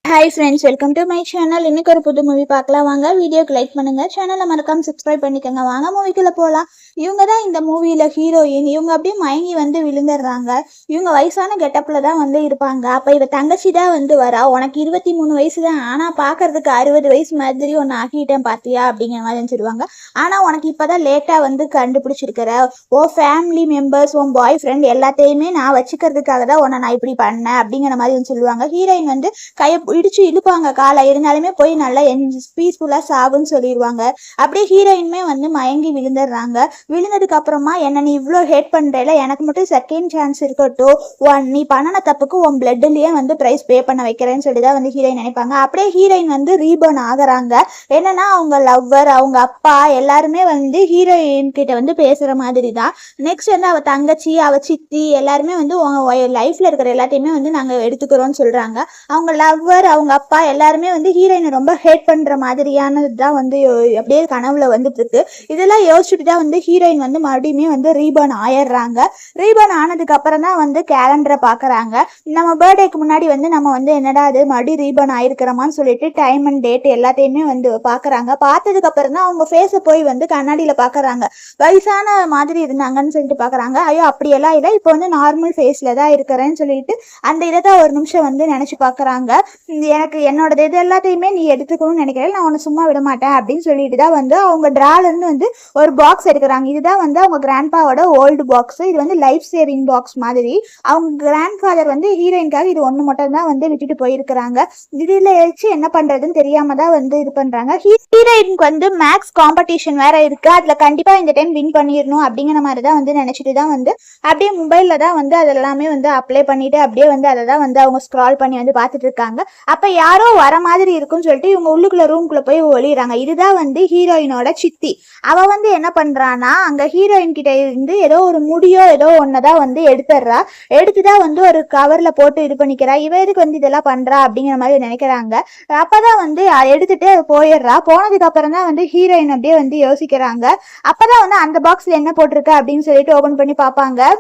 Hi friends, welcome to my channel. இன்னைக்கு ஒரு புது மூவி பார்க்கலாம் வாங்க. வீடியோக்கு லைக் பண்ணுங்க, சேனலை மறக்காம சப்ஸ்கிரைப் பண்ணிக்கோங்க. வாங்க மூவிக்குள்ள போகலாம். இவங்க தான் இந்த மூவியில் ஹீரோயின். இவங்க அப்படியே மயங்கி விழுந்துடுறாங்க. இவங்க வயசான கெட்டப்பில் தான் இருப்பாங்க. அப்போ இவ தங்கச்சி தான் வரா. உனக்கு 23 வயசு தான், ஆனால் பார்க்கறதுக்கு 60 வயசு மாதிரி ஒன்று ஆக்கிட்டேன் பார்த்தியா அப்படிங்கிற மாதிரி சொல்லுவாங்க. ஆனால் உனக்கு இப்போ தான் லேட்டாக கண்டுபிடிச்சிருக்கிற ஃபேமிலி மெம்பர்ஸ், பாய் ஃப்ரெண்ட் எல்லாத்தையுமே நான் வச்சுக்கிறதுக்காக தான் உன்னை நான் இப்படி பண்ணேன் அப்படிங்கிற மாதிரி சொல்லுவாங்க. ஹீரோயின் கையை இடிச்சு இழுப்பாங்க காலை, இருந்தாலுமே போய் நல்லா பீஸ்ஃபுல்லா சாவுன்னு சொல்லிடுவாங்க. அப்படியே ஹீரோயினுமே மயங்கி விழுந்துடுறாங்க. விழுந்ததுக்கு அப்புறமா என்ன நீ இவ்வளோ ஹேட் பண்றல, எனக்கு மட்டும் செகண்ட் சான்ஸ் இருக்கட்டும், நீ பண்ணின தப்புக்கு உன் பிளட்லயே பிரைஸ் பே பண்ண வைக்கிறேன்னு சொல்லிதான் ஹீரோயின் நினைப்பாங்க. அப்படியே ஹீரோயின் ரீபர்ன் ஆகுறாங்க. என்னன்னா அவங்க லவ்வர், அவங்க அப்பா எல்லாருமே ஹீரோயின் கிட்ட பேசுற மாதிரி தான். நெக்ஸ்ட் அவ தங்கச்சி, அவ சித்தி எல்லாருமே லைஃப்ல இருக்கிற எல்லாத்தையுமே நாங்க எடுத்துக்கிறோம்னு சொல்றாங்க. அவங்க லவ்வர், அவங்க அப்பா எல்லாருமே ஹீரோயினை ரொம்ப ஹேட் பண்ற மாதிரியானது தான் அப்படியே கனவுல இருக்கு. இதெல்லாம் யோசிச்சுட்டு தான் ஹீரோயின் மறுபடியும் ரீபர்ன் ஆயிடுறாங்க. ரீபர்ன் ஆனதுக்கு அப்புறம் தான் கேலண்டரை பாக்குறாங்க. நம்ம பர்த்டேக்கு முன்னாடி நம்ம என்னடா அது மறுபடியும் ரீபர்ன் ஆயிருக்கிறோமான்னு சொல்லிட்டு டைம் அண்ட் டேட் எல்லாத்தையுமே பாக்குறாங்க. பார்த்ததுக்கு அப்புறம் தான் அவங்க ஃபேஸை போய் கண்ணாடியில பாக்குறாங்க. வயசான மாதிரி இருந்தாங்கன்னு சொல்லிட்டு பாக்குறாங்க. ஐயோ அப்படியெல்லாம் இல்லை, இப்போ நார்மல் ஃபேஸ்ல தான் இருக்கிறேன்னு சொல்லிட்டு அந்த இதை தான் ஒரு நிமிஷம் நினைச்சு பாக்குறாங்க. எனக்கு என்னோடது இது எல்லாத்தையுமே நீ எடுத்துக்கணும்னு நினைக்கிறேன், நான் உன்னை சும்மா விட மாட்டேன் அப்படின்னு சொல்லிட்டு தான் அவங்க டிராலேருந்து ஒரு பாக்ஸ் எடுக்கிறாங்க. இதுதான் அவங்க கிராண்ட்பாவோட ஓல்டு பாக்ஸ். இது லைஃப் சேவிங் பாக்ஸ் மாதிரி. அவங்க கிராண்ட் ஃபாதர் ஹீரோயின்காக இது ஒன்று மட்டும் தான் விட்டுட்டு போயிருக்கிறாங்க. இதுல வச்சு என்ன பண்றதுன்னு தெரியாம தான் இது பண்றாங்க. ஹீரோயினுக்கு மேக்ஸ் காம்படிஷன் வேற இருக்கு, அதுல கண்டிப்பா இந்த டைம் வின் பண்ணிடணும் அப்படிங்கிற மாதிரி தான் நினைச்சிட்டு தான் அப்படியே மொபைல்ல தான் அதெல்லாமே அப்ளை பண்ணிட்டு அப்படியே அதை தான் அவங்க ஸ்க்ரால் பண்ணி பார்த்துட்டு இருக்காங்க. அப்ப யாரோ வர மாதிரி இருக்குன்னு சொல்லிட்டு இவங்க உள்ளுக்குள்ள ரூம்குள்ள போய் ஒளிறாங்க. இதுதான் ஹீரோயினோட சித்தி. அவ என்ன பண்றான்னா, அங்க ஹீரோயின் கிட்ட இருந்து ஏதோ ஒரு முடியோ ஏதோ ஒன்னதான் எடுத்துடுறா. எடுத்துதான் ஒரு கவர்ல போட்டு இது பண்ணிக்கிறா. இவ எதுக்கு இதெல்லாம் பண்றா அப்படிங்கிற மாதிரி நினைக்கிறாங்க. அப்பதான் எடுத்துட்டு போயிடுறா. போனதுக்கு அப்புறம் தான் ஹீரோயின் அப்படியே யோசிக்கிறாங்க. அப்பதான் அந்த பாக்ஸ்ல என்ன போட்டிருக்க அப்படின்னு சொல்லிட்டு ஓபன் பண்ணி பாப்பாங்க.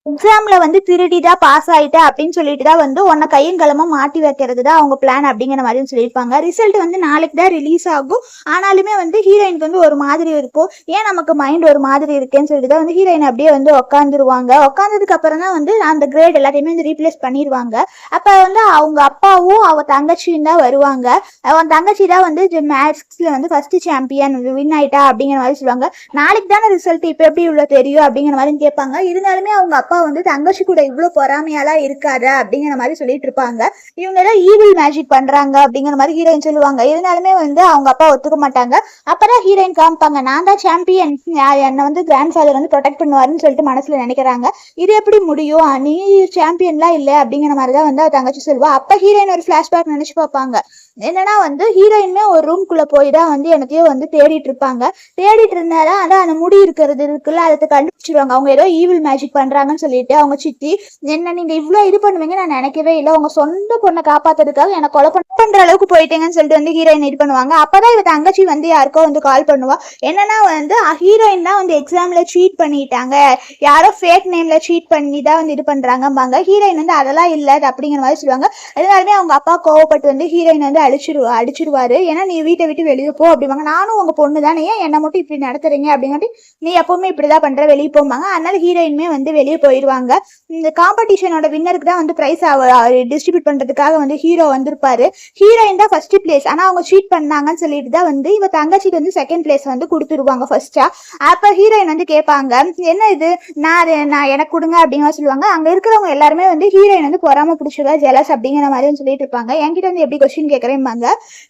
எக்ஸாம்ல திருடிதான் பாஸ் ஆயிட்ட அப்படின்னு சொல்லிட்டு தான் உன்னை கையும் களமா மாட்டி வைக்கிறது தான் அவங்க பிளான் அப்படிங்கிற மாதிரி சொல்லியிருப்பாங்க. ரிசல்ட் நாளைக்கு தான் ரிலீஸ் ஆகும். ஆனாலுமே ஹீரோயினுக்கு ஒரு மாதிரி இருக்கும். ஏன் நமக்கு மைண்ட் ஒரு மாதிரி இருக்கேன்னு சொல்லிட்டு தான் ஹீரோயின் அப்படியே உட்காந்துருவாங்க. உட்காந்ததுக்கு அப்புறம் தான் அந்த கிரேட் எல்லாத்தையுமே ரீப்ளேஸ் பண்ணிடுவாங்க. அப்ப அவங்க அப்பாவும் அவ தங்கச்சியும் தான் வருவாங்க. அவன் தங்கச்சி தான் மேத்ஸ்ல ஃபர்ஸ்ட் சாம்பியன் வின் ஆயிட்டா அப்படிங்கிற மாதிரி சொல்லுவாங்க. நாளைக்கு தானே ரிசல்ட், இப்ப எப்படி இவ்வளவு தெரியும் அப்படிங்கிற மாதிரி கேட்பாங்க. இருந்தாலுமே அவங்க அப்பா தங்கச்சி கூட இவ்வளவு பொறாமையாலாம் இருக்காரு அப்படிங்கிற மாதிரி சொல்லிட்டு இருப்பாங்க. இவங்க எல்லாம் ஈவில் மேஜிக் பண்றாங்க அப்படிங்கிற மாதிரி ஹீரோயின் சொல்லுவாங்க. இருந்தாலுமே அவங்க அப்பா ஒத்துக்க மாட்டாங்க. அப்பதான் ஹீரோயின் காமிப்பாங்க, நான் தான் சாம்பியன், என்ன கிராண்ட் ஃபாதர் ப்ரொடெக்ட் பண்ணுவாருன்னு சொல்லிட்டு மனசுல நினைக்கிறாங்க. இது எப்படி முடியும், நீ சாம்பியன்லாம் இல்லை அப்படிங்கிற மாதிரிதான் தங்கச்சி சொல்லுவா. அப்ப ஹீரோயின் ஒரு பிளாஷ்பேக் நினைச்சு பார்ப்பாங்க. என்னன்னா ஹீரோயின்மே ஒரு ரூம்குள்ள போய் தான் எனத்தையும் தேடிட்டு இருப்பாங்க. தேடிட்டு இருந்தாதான் அந்த முடி இருக்கிறது இருக்குல்ல, அதை கண்டுபிடிச்சிருவாங்க. அவங்க ஏதோ ஈவில் மேஜிக் பண்றாங்கன்னு சொல்லிட்டு அவங்க சித்தி, என்ன நீங்க இவ்வளவு இது பண்ணுவீங்க நான் நினைக்கவே இல்லை, உங்க சொந்த பொண்ணை காப்பாத்துறதுக்காக என்ன கொலை பண்ற அளவுக்கு போயிட்டீங்கன்னு சொல்லிட்டு ஹீரோயின் இது பண்ணுவாங்க. அப்பதான் இவ தங்கச்சி யாருக்கோ கால் பண்ணுவா. என்னன்னா ஹீரோயின் தான் எக்ஸாம்ல சீட் பண்ணிட்டாங்க, யாரோ ஃபேக் நேம்ல சீட் பண்ணி தான் இது பண்றாங்க. ஹீரோயின் அதெல்லாம் இல்லை அப்படிங்கிற மாதிரி சொல்லுவாங்க. அதனாலுமே அவங்க அப்பா கோவப்பட்டு ஹீரோயின் அடிச்சிருவாரு. ஏன்னா நீ வீட்டை விட்டு வெளியே போ அப்படிவாங்க. நானும் உங்க பொண்ணு தானே, ஏன் என்ன மட்டும் இப்படி நடத்துறீங்க அப்படிங்காட்டி நீ எப்பவுமே இப்படிதான் பண்ற, வெளியே போவாங்க. அதனால ஹீரோயின்மே வெளியே போயிடுவாங்க. இந்த காம்படிஷனோட வின்னருக்கு தான் பிரைஸ் டிஸ்ட்ரிபியூட் பண்றதுக்காக ஹீரோ வந்திருப்பாரு. ஹீரோயின் தான் ஃபர்ஸ்ட் பிளேஸ், ஆனா அவங்க சீட் பண்ணாங்கன்னு சொல்லிட்டு தான் இவ தங்கச்சிக்கு செகண்ட் பிளேஸ் கொடுத்துருவாங்க ஃபர்ஸ்டா. அப்ப ஹீரோயின் கேட்பாங்க, என்ன இது, நான் எனக்கு கொடுங்க அப்படிங்கிற சொல்லுவாங்க. அங்க இருக்கிறவங்க எல்லாருமே ஹீரோயின் பொறாம பிடிச்சதா ஜெலஸ் அப்படிங்கிற மாதிரி சொல்லிட்டு இருப்பாங்க. என்கிட்ட எப்படி கொஸ்டின் கேட்கறேன்.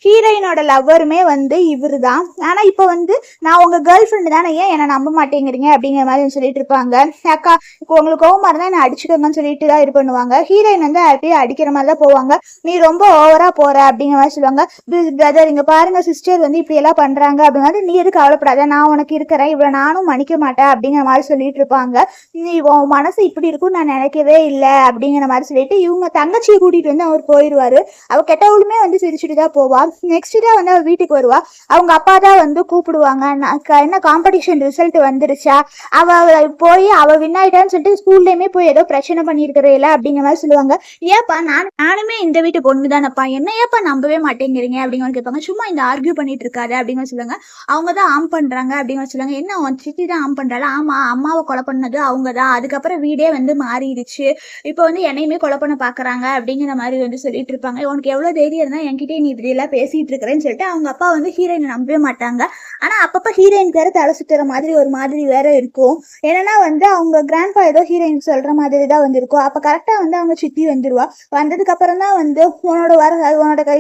ஹீரோயினோட லவ்வருமே இவரு தான். ஆனா இப்ப நான் உங்க கேர்ள் ஃப்ரெண்டு தானே, ஏன் என்ன நம்ப மாட்டேங்கிறீங்க அப்படிங்கிற மாதிரி சொல்லிட்டு இருப்பாங்க. அக்கா இப்போ உங்களுக்கு கோவமா இருந்தா என்ன அடிச்சுக்கோங்கன்னு சொல்லிட்டு தான் இது பண்ணுவாங்க. ஹீரோயின் அப்படியே அடிக்கிற மாதிரி தான் போவாங்க. நீ ரொம்ப ஓவரா போற அப்படிங்கிற மாதிரி சொல்லுவாங்க. பிரதர் இங்க பாருங்க, சிஸ்டர் இப்படி எல்லாம் பண்றாங்க அப்படிங்கிறது, நீ எதுக்கு கவலைப்படாத, நான் உனக்கு இருக்கிறேன், இவ்வளவு நானும் மன்னிக்க மாட்டேன் அப்படிங்கிற மாதிரி சொல்லிட்டு இருப்பாங்க. நீ உன் மனசு இப்படி இருக்கும் நான் நினைக்கவே இல்லை அப்படிங்கிற மாதிரி சொல்லிட்டு இவங்க தங்கச்சியை கூட்டிட்டு அவர் போயிடுவாரு. அவ கெட்டவளுமே சிரிச்சுட்டு தான் போவா. நெக்ஸ்ட் தான் அவ வீட்டுக்கு வருவா. அவங்க அப்பா தான் கூப்பிடுவாங்க. என்ன காம்படிஷன் ரிசல்ட் வந்துருச்சா, அவ போய் அவ வின் ஆயிட்டான்னு சொல்லிட்டு ஸ்கூல்லயுமே போய் ஏதோ பிரச்சனை பண்ணிருக்கிறேன் அப்படிங்கிற மாதிரி சொல்லுவாங்க. ஏப்பா நானுமே இந்த வீட்டு பொண்ணு தானப்பா, என்ன என்னையப்ப நம்பவே மாட்டேங்கிறீங்க அப்படிங்கிற கேட்பாங்க. சும்மா இந்த ஆர்கியூ பண்ணிட்டு இருக்காரு அப்படிங்கிற சொல்லுவாங்க. அவங்க தான் ஆம் பண்றாங்க அப்படிங்கிற சொல்லுவாங்க. என்ன உன் சித்தி தான் ஆம் பண்றாளா? ஆமா, அம்மாவை கொலை பண்ணது அவங்க தான். அதுக்கப்புறம் வீடே வந்து மாறிடுச்சு. இப்போ வந்து என்னையுமே கொலை பண்ண பாக்குறாங்க அப்படிங்கிற மாதிரி வந்து சொல்லிட்டு இருப்பாங்க. உனக்கு எவ்வளவு தைரியம் இருந்தா என்கிட்ட நீ இப்படி எல்லாம் பேசிட்டு இருக்கிறேன்னு சொல்லிட்டு அவங்க அப்பா வந்து ஹீரோயினை நம்பவே மாட்டாங்க. ஆனா அப்பப்ப ஹீரோயினுக்கு வேற தலை சுத்துற மாதிரி ஒரு மாதிரி வேற இருக்கும். என்னன்னா வந்து அவங்க கிராண்ட்பா ஏதோ ஹீரோயின் சொல்ற மாதிரி தான் வந்து இருக்கும். அப்ப கரெக்டா வந்து அவங்க சித்தி வந்துருவா. வந்ததுக்கு அப்புறம் தான் வந்து உன்னோட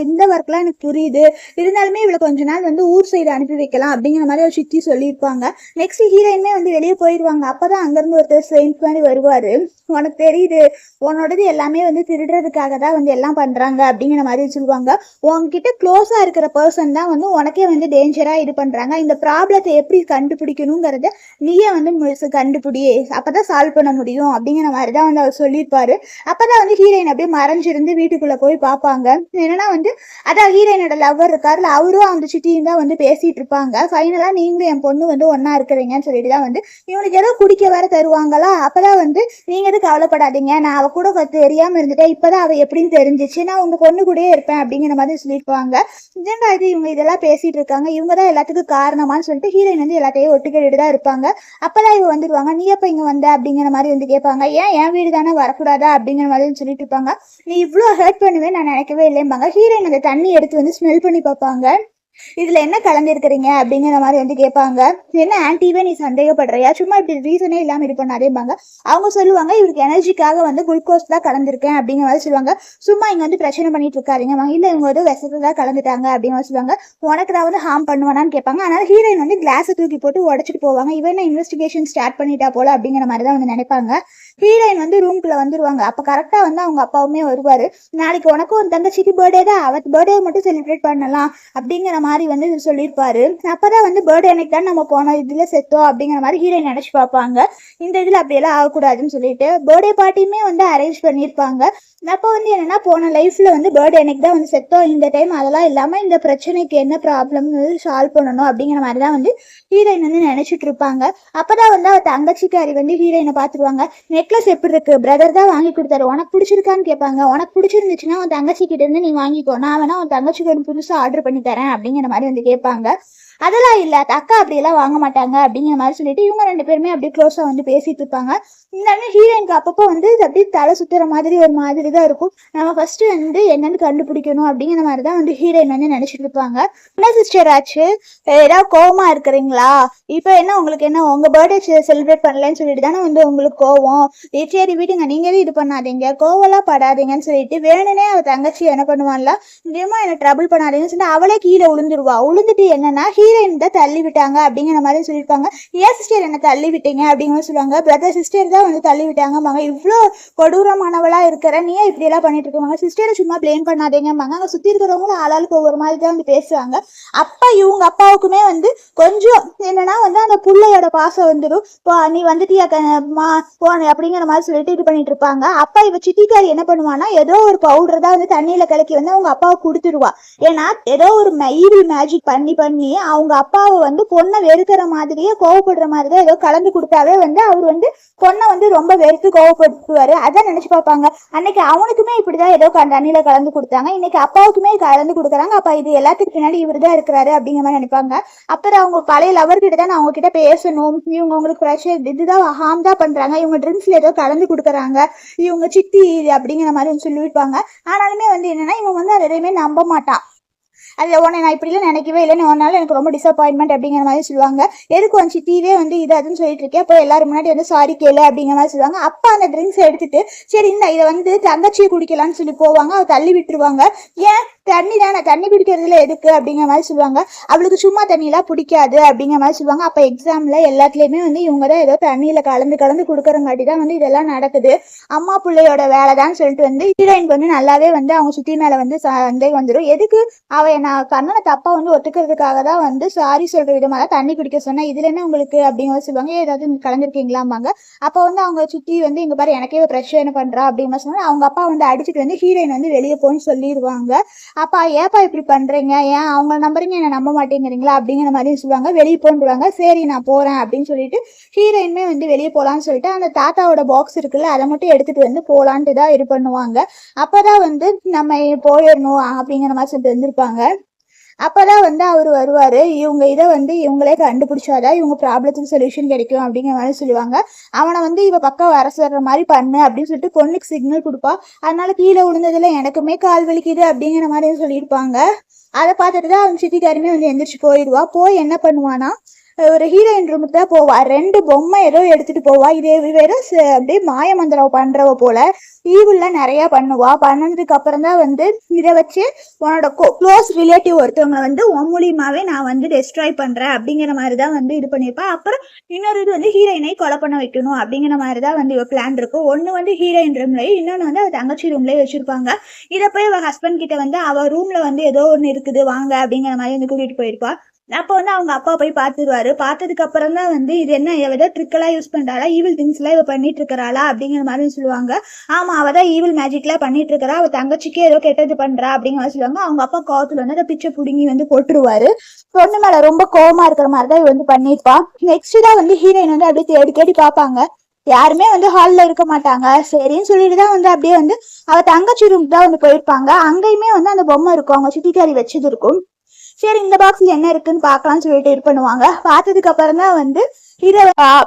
இந்த ஒர்க்லாம் எனக்கு புரியுது, இருந்தாலுமே இவளை கொஞ்ச நாள் வந்து ஊர் சைடு அனுப்பி வைக்கலாம் அப்படிங்கிற மாதிரி ஒரு சித்தி சொல்லியிருப்பாங்க. நெக்ஸ்ட் ஹீரோயினுமே வந்து வெளியே போயிடுவாங்க. அப்பதான் அங்கிருந்து ஒருத்தர் செயின்ட் மாதிரி வருவாரு. உனக்கு தெரியுது, உன்னோடது எல்லாமே வந்து திருடுறதுக்காக தான் வந்து எல்லாம் பண்றாங்க அப்படிங்கிற மாதிரி சொல்லுவாங்க. உன்கிட்ட க்ளோஸா இருக்கிற பர்சன் தான் வந்து உனக்கே வந்து டேஞ்சரா இது பண்றாங்க. இந்த ப்ராப்ளத்தை எப்படி கண்டுபிடிக்கணுங்கிறத நீயே வந்து கண்டுபிடி, அப்பதான் சால்வ் பண்ண முடியும் அப்படிங்கிற மாதிரி தான் வந்து அவர் சொல்லியிருப்பாரு. அப்பதான் வந்து ஹீரோயின் அப்படியே மறைஞ்சிருந்து வீட்டுக்குள்ள போய் பார்ப்பாங்க. என்னன்னா வந்து அதான் ஹீரோயினோட லவ்வர் இருக்காருல, அவரும் அந்த சிட்டியும் தான் வந்து பேசிட்டு இருப்பாங்க. ஃபைனலா நீங்களும் என் பொண்ணு வந்து ஒன்னா இருக்கிறீங்கன்னு சொல்லிட்டு தான் வந்து இவனுக்கு ஏதோ குடிக்க வேற தருவாங்களா. அப்பதான் வந்து நீங்க எதுவும் கவலைப்படாதீங்க, நான் அவ கூட தெரியாம இருந்துட்டேன், இப்பதான் அவ எப்படின்னு தெரிஞ்சிச்சு, நான் உங்க பொண்ணு கூடயே இருப்பேன் அப்படிங்கிற மாதிரி சொல்லியிருப்பாங்க. இதெண்டா இது, இவங்க இதெல்லாம் பேசிட்டு இருக்காங்க, இவங்கதான் எல்லாத்துக்கும் காரணமான்னு சொல்லிட்டு ஹீரோயின் வந்து எல்லாத்தையும் ஒட்டுக்கிட்டு தான் இருப்பாங்க. அப்பதான் இவங்க வந்துடுவாங்க. நீ எப்ப இங்க வந்த அப்படிங்கிற மாதிரி வந்து கேட்பாங்க. ஏன் என் வீடு தானே வரக்கூடாதா அப்படிங்கிற மாதிரி சொல்லிட்டு இருப்பாங்க. நீ இவ்வளோ ஹர்ட் பண்ணுவேன் நான் நினைக்கவே இல்லைம்பாங்க. ஹீரோயின் அந்த தண்ணி எடுத்து வந்து ஸ்மெல் பண்ணி பார்ப்பாங்க. இதுல என்ன கலந்துருக்கிறீங்க அப்படிங்கிற மாதிரி வந்து கேட்பாங்க. என்ன ஆன்டிவே நீ சந்தேகப்படுறியா, சும்மா இப்படி ரீசனே இல்லாம இது பண்ணாதேம்பாங்க. அவங்க சொல்லுவாங்க, இவருக்கு எனர்ஜிக்காக வந்து குளுக்கோஸ் தான் கலந்துருக்கேன் அப்படிங்கிற மாதிரி சொல்லுவாங்க. சும்மா இங்க வந்து பிரச்சனை பண்ணிட்டு இருக்காருங்க. இல்ல இவங்க வந்து விஷத்தை தான் கலந்துட்டாங்க அப்படிங்கிற மாதிரி சொல்லுவாங்க. உனக்கு தான் வந்து ஹார்ம் பண்ணுவானான்னு கேட்பாங்க. அதனால ஹீரோயின் வந்து கிளாஸை தூக்கி போட்டு உடச்சிட்டு போவாங்க. இவன் இன்வெஸ்டிகேஷன் ஸ்டார்ட் பண்ணிட்டா போல அப்படிங்கிற மாதிரி தான் வந்து நினைப்பாங்க. ஹீரோயின் வந்து ரூம்குள்ள வந்துருவாங்க. அப்ப கரெக்டா வந்து அவங்க அப்பாவுமே வருவாரு. நாளைக்கு உனக்கும் ஒரு தங்கச்சிக்கு பர்த்டே தான், அவ பர்த்டே மட்டும் செலிப்ரேட் பண்ணலாம் அப்படிங்கிற மாதிரி வந்து சொல்லியிருப்பாரு. அப்பதான் வந்து பர்த்டே அன்னைக்கு தான் நம்ம போனோம் இதுல செத்தோம் அப்படிங்கிற மாதிரி ஹீரோயின் நினைச்சு பார்ப்பாங்க. இந்த இதுல அப்படியெல்லாம் ஆகக்கூடாதுன்னு சொல்லிட்டு பர்த்டே பார்ட்டியுமே வந்து அரேஞ்ச் பண்ணியிருப்பாங்க. அப்போ வந்து என்னன்னா, போன லைஃப்ல வந்து பர்த்டே அன்னைக்கு தான் வந்து செத்தோம், இந்த டைம் அதெல்லாம் இல்லாம இந்த பிரச்சனைக்கு என்ன ப்ராப்ளம் சால்வ் பண்ணணும் அப்படிங்கிற மாதிரி தான் வந்து ஹீரோயின் வந்து நினைச்சிட்டு இருப்பாங்க. அப்பதான் வந்து அவ தங்கச்சிக்காரி வந்து ஹீரோயினை பாத்துருவாங்க. நெக்லஸ் எப்படி இருக்கு, பிரதர் தான் வாங்கி கொடுத்தாரு, உனக்கு பிடிச்சிருக்கான்னு கேட்பாங்க. உனக்கு பிடிச்சிருந்துச்சுன்னா உன் தங்கச்சி கிட்ட இருந்து நீ வாங்கிக்கோ, நான் வேணா உன் தங்கச்சிக்கு ஒரு புதுசா ஆர்டர் பண்ணி தரேன் அப்படிங்கிற மாதிரி வந்து கேட்பாங்க. அதெல்லாம் இல்ல, அக்கா அப்படியெல்லாம் வாங்க மாட்டாங்க அப்படிங்கிற மாதிரி சொல்லிட்டு இவங்க ரெண்டு பேருமே அப்படியே க்ளோஸா வந்து பேசிட்டு இருப்பாங்க. இந்த ஹீரோயினுக்கு அப்பப்போ வந்து அப்படியே தலை சுத்துற மாதிரி ஒரு மாதிரி தான் இருக்கும். நம்ம ஃபர்ஸ்ட் வந்து என்னன்னு கண்டுபிடிக்கணும் அப்படிங்கிற மாதிரி தான் வந்து ஹீரோயின் வந்து நினைச்சிட்டு இருப்பாங்க. என்ன சிஸ்டர் ஆச்சு, ஏதாவது கோவமா இருக்கிறீங்களா? இப்போ என்ன உங்களுக்கு என்ன, உங்க பர்த்டே செலிப்ரேட் பண்ணலன்னு சொல்லிட்டு தானே வந்து உங்களுக்கு கோவம்? சரி விடுங்க, நீங்களே இது பண்ணாதீங்க, கோவம்லாம் படாதீங்கன்னு சொல்லிட்டு வேணுனே அவ தங்கச்சி என்ன பண்ணுவான்ல, நிஜமா என்ன ட்ரபிள் பண்ணாதீங்கன்னு சொல்லிட்டு அவளே கீழே விழுந்துருவா. விழுந்துட்டு என்னன்னா ஹீரோயின் தான் தள்ளி விட்டாங்க அப்படிங்கிற மாதிரி சொல்லியிருப்பாங்க. ஏன் சிஸ்டர் என்ன தள்ளி விட்டீங்க அப்படிங்கிற மாதிரி சொல்லுவாங்க. பிரதர் சிஸ்டர் தான் வந்து தள்ளி விட்டாங்க. இவ்வளோ கொடூரமானவளா இருக்கிற நீ இப்படி எல்லாம் பண்ணிட்டு இருக்காங்க, சிஸ்டரை சும்மா பிளேம் பண்ணாதீங்கம்பாங்க. அங்கே சுற்றி இருக்கிறவங்களும் ஆளாளுக்கு ஒவ்வொரு மாதிரி தான் வந்து பேசுவாங்க. அப்பா இவங்க அப்பாவுக்குமே வந்து கொஞ்சம் என்னன்னா வந்து அந்த பிள்ளையோட பாசம் வந்துடும். நீ வந்துட்டியா போன அப்படிங்கிற மாதிரி சொல்லிட்டு இது பண்ணிட்டு இருப்பாங்க. அப்பா இவ சிட்டிக்காரி என்ன பண்ணுவான்னா, ஏதோ ஒரு பவுடர் தான் வந்து தண்ணியில கலக்கி வந்து அவங்க அப்பாவுக்கு கொடுத்துருவா. ஏன்னா ஏதோ ஒரு ஈவில் மேஜிக் பண்ணி அவங்க அப்பாவை வந்து பொண்ணை வெறுக்கிற மாதிரியே கோவப்படுற மாதிரி தான் ஏதோ கலந்து கொடுத்தாவே வந்து அவர் வந்து பொண்ணை வந்து ரொம்ப வெறுத்து கோவப்படுத்துவாரு. அதான் நினைச்சு பார்ப்பாங்க. அன்னைக்கு அவனுக்குமே இப்படிதான் ஏதோ தண்ணியில கலந்து கொடுத்தாங்க, இன்னைக்கு அப்பாவுக்குமே கலந்து கொடுக்குறாங்க. அப்ப இது எல்லாத்துக்கு பின்னாடி இவர் தான் இருக்கிறாரு அப்படிங்கிற மாதிரி நினைப்பாங்க. அப்புறம் அவங்க பழைய லவர் கிட்ட தான் நான் அவங்க கிட்ட பேசணும், இவங்க உங்களுக்கு பிரச்சனை இதுதான் ஹார்ம் தான் பண்றாங்க, இவங்க ட்ரிங்க்ஸ்ல ஏதோ கலந்து கொடுக்குறாங்க, இவங்க சித்தி அப்படிங்கிற மாதிரி சொல்லியிருப்பாங்க. ஆனாலுமே வந்து என்னன்னா இவங்க வந்து அதை எதையுமே நம்ப மாட்டான். அது உன்னை நான் இப்படிலாம் நினைக்கவே இல்லைன்னு ஒன்னால எனக்கு ரொம்ப டிசப்பாயின்மெண்ட் அப்படிங்கிற மாதிரி சொல்லுவாங்க. எதுக்கு வந்து சித்தியே வந்து இது அதுன்னு சொல்லிட்டு இருக்கேன், அப்போ எல்லாரும் முன்னாடி வந்து சாரி கேளு அப்படிங்கிற மாதிரி சொல்லுவாங்க. அப்பா அந்த ட்ரிங்க்ஸ் எடுத்துட்டு சரி இந்த இதை வந்து தங்கச்சியை குடிக்கலான்னு சொல்லி போவாங்க. அவ தள்ளி விட்டுருவாங்க. ஏன் தண்ணி தானே, தண்ணி குடிக்கிறதுல எதுக்கு அப்படிங்கிற மாதிரி சொல்லுவாங்க. அவளுக்கு சும்மா தண்ணியெல்லாம் பிடிக்காது அப்படிங்கிற மாதிரி சொல்லுவாங்க. அப்போ எக்ஸாம்ல எல்லாத்துலேயுமே வந்து இவங்க தான் ஏதோ தண்ணியில கலந்து கொடுக்குறங்காட்டி தான் வந்து இதெல்லாம் நடக்குது, அம்மா பிள்ளையோட வேலை தான் சொல்லிட்டு வந்து ஹீரோயினுக்கு வந்து நல்லாவே வந்து அவங்க சுத்தி மேல வந்து சந்தேகம் வந்துடும். எதுக்கு அவ நான் கண்ணனை தப்பா வந்து ஒத்துக்கிறதுக்காக தான் வந்து சாரி சொல்ற விதமா தான் தண்ணி குடிக்க சொன்னேன், இதுல என்ன உங்களுக்கு அப்படிங்கிற சொல்லுவாங்க. ஏதாவது கலந்துருக்கீங்களாம்பாங்க. அப்போ வந்து அவங்க சுத்தி வந்து இங்க பாரு எனக்கே பிரச்சனை பண்றா அப்படிங்கிற சொன்னா அவங்க அப்பா வந்து அடிச்சுட்டு வந்து ஹீரோயின் வந்து வெளியே போன்னு சொல்லிடுவாங்க. அப்பா ஏப்பா இப்படி பண்றீங்க, ஏன் அவங்க நம்புறீங்க என்ன நம்ப மாட்டேங்கிறீங்களா அப்படிங்கிற மாதிரி சொல்லுவாங்க. வெளியே போன்றுவாங்க. சரி நான் போறேன் அப்படின்னு சொல்லிட்டு ஹீரோயினுமே வந்து வெளியே போலான்னு சொல்லிட்டு அந்த தாத்தாவோட பாக்ஸ் இருக்குல்ல அதை மட்டும் எடுத்துட்டு வந்து போலான்ட்டு தான் இது பண்ணுவாங்க. அப்பதான் வந்து நம்ம போயிடணும் அப்படிங்கிற மாதிரி சொல்லிட்டு வந்திருப்பாங்க. அப்பதான் வந்து அவர் வருவாரு. இவங்க இதை வந்து இவங்களே கண்டுபிடிச்சாதான் இவங்க ப்ராப்ளத்துக்கு சொல்யூஷன் கிடைக்கும் அப்படிங்கிற மாதிரி சொல்லுவாங்க. அவனை வந்து இவ பக்கம் வர சொல்ற மாதிரி பண்ணு அப்படின்னு சொல்லிட்டு பொண்ணுக்கு சிக்னல் கொடுப்பா. அதனால கீழே விழுந்ததுல எனக்குமே கால் வலிக்குது அப்படிங்கிற மாதிரி சொல்லியிருப்பாங்க. அதை பார்த்துட்டு தான் அவன் சித்திக்காருமே வந்து எந்திரிச்சு போயிடுவா. போய் என்ன பண்ணுவானா, ஒரு ஹீரோயின் ரூமுக்கு தான் போவா. 2 பொம்மை ஏதோ எடுத்துட்டு போவா. இதே வேற அப்படியே மாய மந்திரம் பண்றவ போல ஈவுலாம் நிறைய பண்ணுவா. பண்ணதுக்கு அப்புறம் தான் வந்து இதை வச்சு உன்னோட க்ளோஸ் ரிலேட்டிவ் ஒருத்தவங்க வந்து உன் மூலியமாவே நான் வந்து டெஸ்ட்ராய் பண்றேன் அப்படிங்கிற மாதிரி தான் வந்து இது பண்ணியிருப்பா. அப்புறம் இன்னொரு இது வந்து ஹீரோயினை கொலை பண்ண வைக்கணும் அப்படிங்கிற மாதிரி தான் வந்து இவ பிளான் இருக்கும். ஒன்று வந்து ஹீரோயின் ரூம்லயும் இன்னொன்று வந்து அவ தங்கச்சி ரூம்லயே வச்சிருப்பாங்க. இதை போய் அவ ஹஸ்பண்ட் கிட்ட வந்து அவ ரூம்ல வந்து ஏதோ ஒன்று இருக்குது வாங்க அப்படிங்கிற மாதிரி வந்து கூட்டிட்டு போயிருப்பா. அப்போ வந்து அவங்க அப்பா போய் பார்த்துருவாரு. பார்த்ததுக்கு அப்புறம் தான் வந்து இது என்ன ஏதோ ட்ரிக்கெல்லாம் யூஸ் பண்றாளா, ஈவில் திங்ஸ் எல்லாம் இவ பண்ணிட்டு இருக்கிறாளா அப்படிங்கிற மாதிரி சொல்லுவாங்க. ஆமா அவதான் ஈவில் மேஜிக்லாம் பண்ணிட்டு இருக்கிறா, அவ தங்கச்சிக்கே ஏதோ கெட்டது பண்றா அப்படிங்கிற மாதிரி சொல்லுவாங்க. அவங்க அப்பா கோவத்துல வந்து அதை பிச்சை புடுங்கி வந்து போட்டுருவாரு. பொண்ணு மேல ரொம்ப கோவமா இருக்கிற மாதிரி தான் வந்து பண்ணிருப்பா. நெக்ஸ்ட் தான் வந்து ஹீரோயின் வந்து அப்படியே தேடி தேடி பார்ப்பாங்க. யாருமே வந்து ஹாலில் இருக்க மாட்டாங்க. சரின்னு சொல்லிட்டு தான் வந்து அப்படியே வந்து அவ தங்கச்சி ரூம் தான் வந்து போயிருப்பாங்க. அங்கேயுமே வந்து அந்த பொம்மை இருக்கும், அவங்க சித்திக்காரி வச்சது இருக்கும். சரி இந்த பாக்ஸ்ல என்ன இருக்குன்னு பார்க்கலாம்னு சொல்லிட்டு இது பண்ணுவாங்க. பார்த்ததுக்கு அப்புறம் தான் வந்து இதை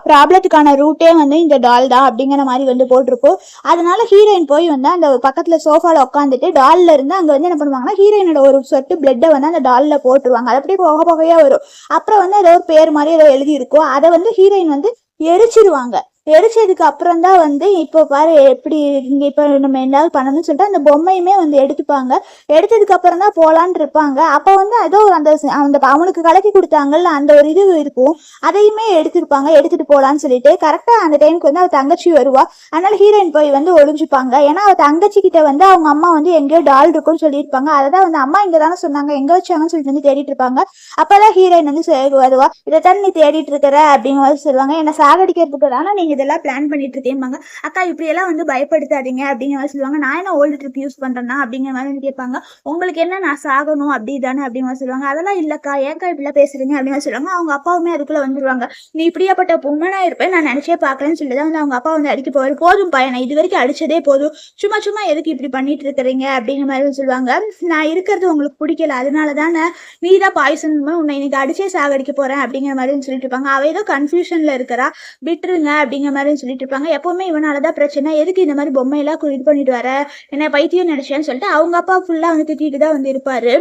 ப்ராப்ளத்துக்கான ரூட்டே வந்து இந்த டால் தான் அப்படிங்கிற மாதிரி வந்து போட்டிருக்கும். அதனால ஹீரோயின் போய் வந்து அந்த பக்கத்துல சோஃபால உட்காந்துட்டு டால்ல இருந்து அங்க வந்து என்ன பண்ணுவாங்கன்னா ஹீரோயினோட ஒரு சொட்டு பிளட்டை வந்து அந்த டால்ல போட்டுருவாங்க. அது அப்படியே போக போகையா வரும். அப்புறம் வந்து ஏதோ ஒரு பேர் மாதிரி ஏதோ எழுதி இருக்கும். அதை வந்து ஹீரோயின் வந்து எரிச்சிருவாங்க. எரிச்சதுக்கு அப்புறம் தான் வந்து இப்போ பாரு எப்படி இங்க இப்போ நம்ம என்னாவது பண்ணணும்னு சொல்லிட்டு அந்த பொம்மையுமே வந்து எடுத்துப்பாங்க. எடுத்ததுக்கு அப்புறம் தான் போலான்னு இருப்பாங்க. அப்போ வந்து ஏதோ அந்த அந்த அவனுக்கு கலக்கி கொடுத்தாங்கல்ல அந்த ஒரு இது இருக்கும், அதையுமே எடுத்துருப்பாங்க. எடுத்துட்டு போலான்னு சொல்லிட்டு கரெக்டா அந்த டைமுக்கு வந்து அவ தங்கச்சி வருவா. அதனால ஹீரோயின் போய் வந்து ஒளிஞ்சுப்பாங்க. ஏன்னா அவ தங்கச்சி கிட்ட வந்து அவங்க அம்மா வந்து எங்கேயோ டால் இருக்குன்னு சொல்லியிருப்பாங்க. அதான் வந்து அம்மா இங்க தானே சொன்னாங்க, எங்க வச்சாங்கன்னு சொல்லிட்டு வந்து தேடிட்டு இருப்பாங்க. அப்பதான் ஹீரோயின் வந்து வருவா. இதைத்தான் நீ தேடிட்டு இருக்கிற அப்படிங்கிற சொல்லுவாங்க. என்ன சாகடிக்கிறதுக்கு தானே நீங்க இதெல்லாம் பிளான் பண்ணிட்டு இருக்கேன்பாங்க. அக்கா இப்படி எல்லாம் வந்து பயப்படுத்தாதீங்க அப்படிங்கிற மாதிரி சொல்லுவாங்க. நான் என்ன ஓல்டு ட்ரிக் யூஸ் பண்றேன்னா அப்படிங்கிற மாதிரி கேட்பாங்க. உங்களுக்கு என்ன நான் சாகணும் அப்படி தானே அப்படிங்கிற மாதிரி சொல்லுவாங்க. அதெல்லாம் இல்லக்கா ஏன்க்கா இப்படிலாம் பேசுறீங்க அப்படின்னு சொல்லுவாங்க. அவங்க அப்பாவுமே அதுக்குள்ள வந்துருவாங்க. நீ இப்படியாப்பட்ட பொம்மனா இருப்பேன் நான் நினைச்சே பாக்கலன்னு சொல்லிதான் வந்து அவங்க அப்பா வந்து அடிக்க போவாரு. போதும் பையனை இது வரைக்கும் அடிச்சதே போதும், சும்மா சும்மா எதுக்கு இப்படி பண்ணிட்டு இருக்கிறீங்க அப்படிங்கிற மாதிரி சொல்லுவாங்க. நான் இருக்கிறது உங்களுக்கு பிடிக்கல, அதனால தானே நீ தான் பாய்சன் உன்னை இன்னைக்கு அடிச்சே சாகடிக்க போறேன் அப்படிங்கிற மாதிரி சொல்லிட்டு இருப்பாங்க. அவ ஏதோ கன்ஃபியூஷன்ல இருக்கிறா, விட்டுருங்க அப்படிங்கிற மாதிரி சொல்லிட்டு இருப்பாங்க. எப்பவுமே இவனாலதான் பிரச்சனை, எதுக்கு இந்த மாதிரி பொம்மையெல்லாம் இது பண்ணிட்டு வர, என்ன பைத்தியம் நினைச்சேன்னு சொல்லிட்டு அவங்க அப்பா ஃபுல்லா வந்து திட்டிட்டு தான் வந்து இருப்பாரு.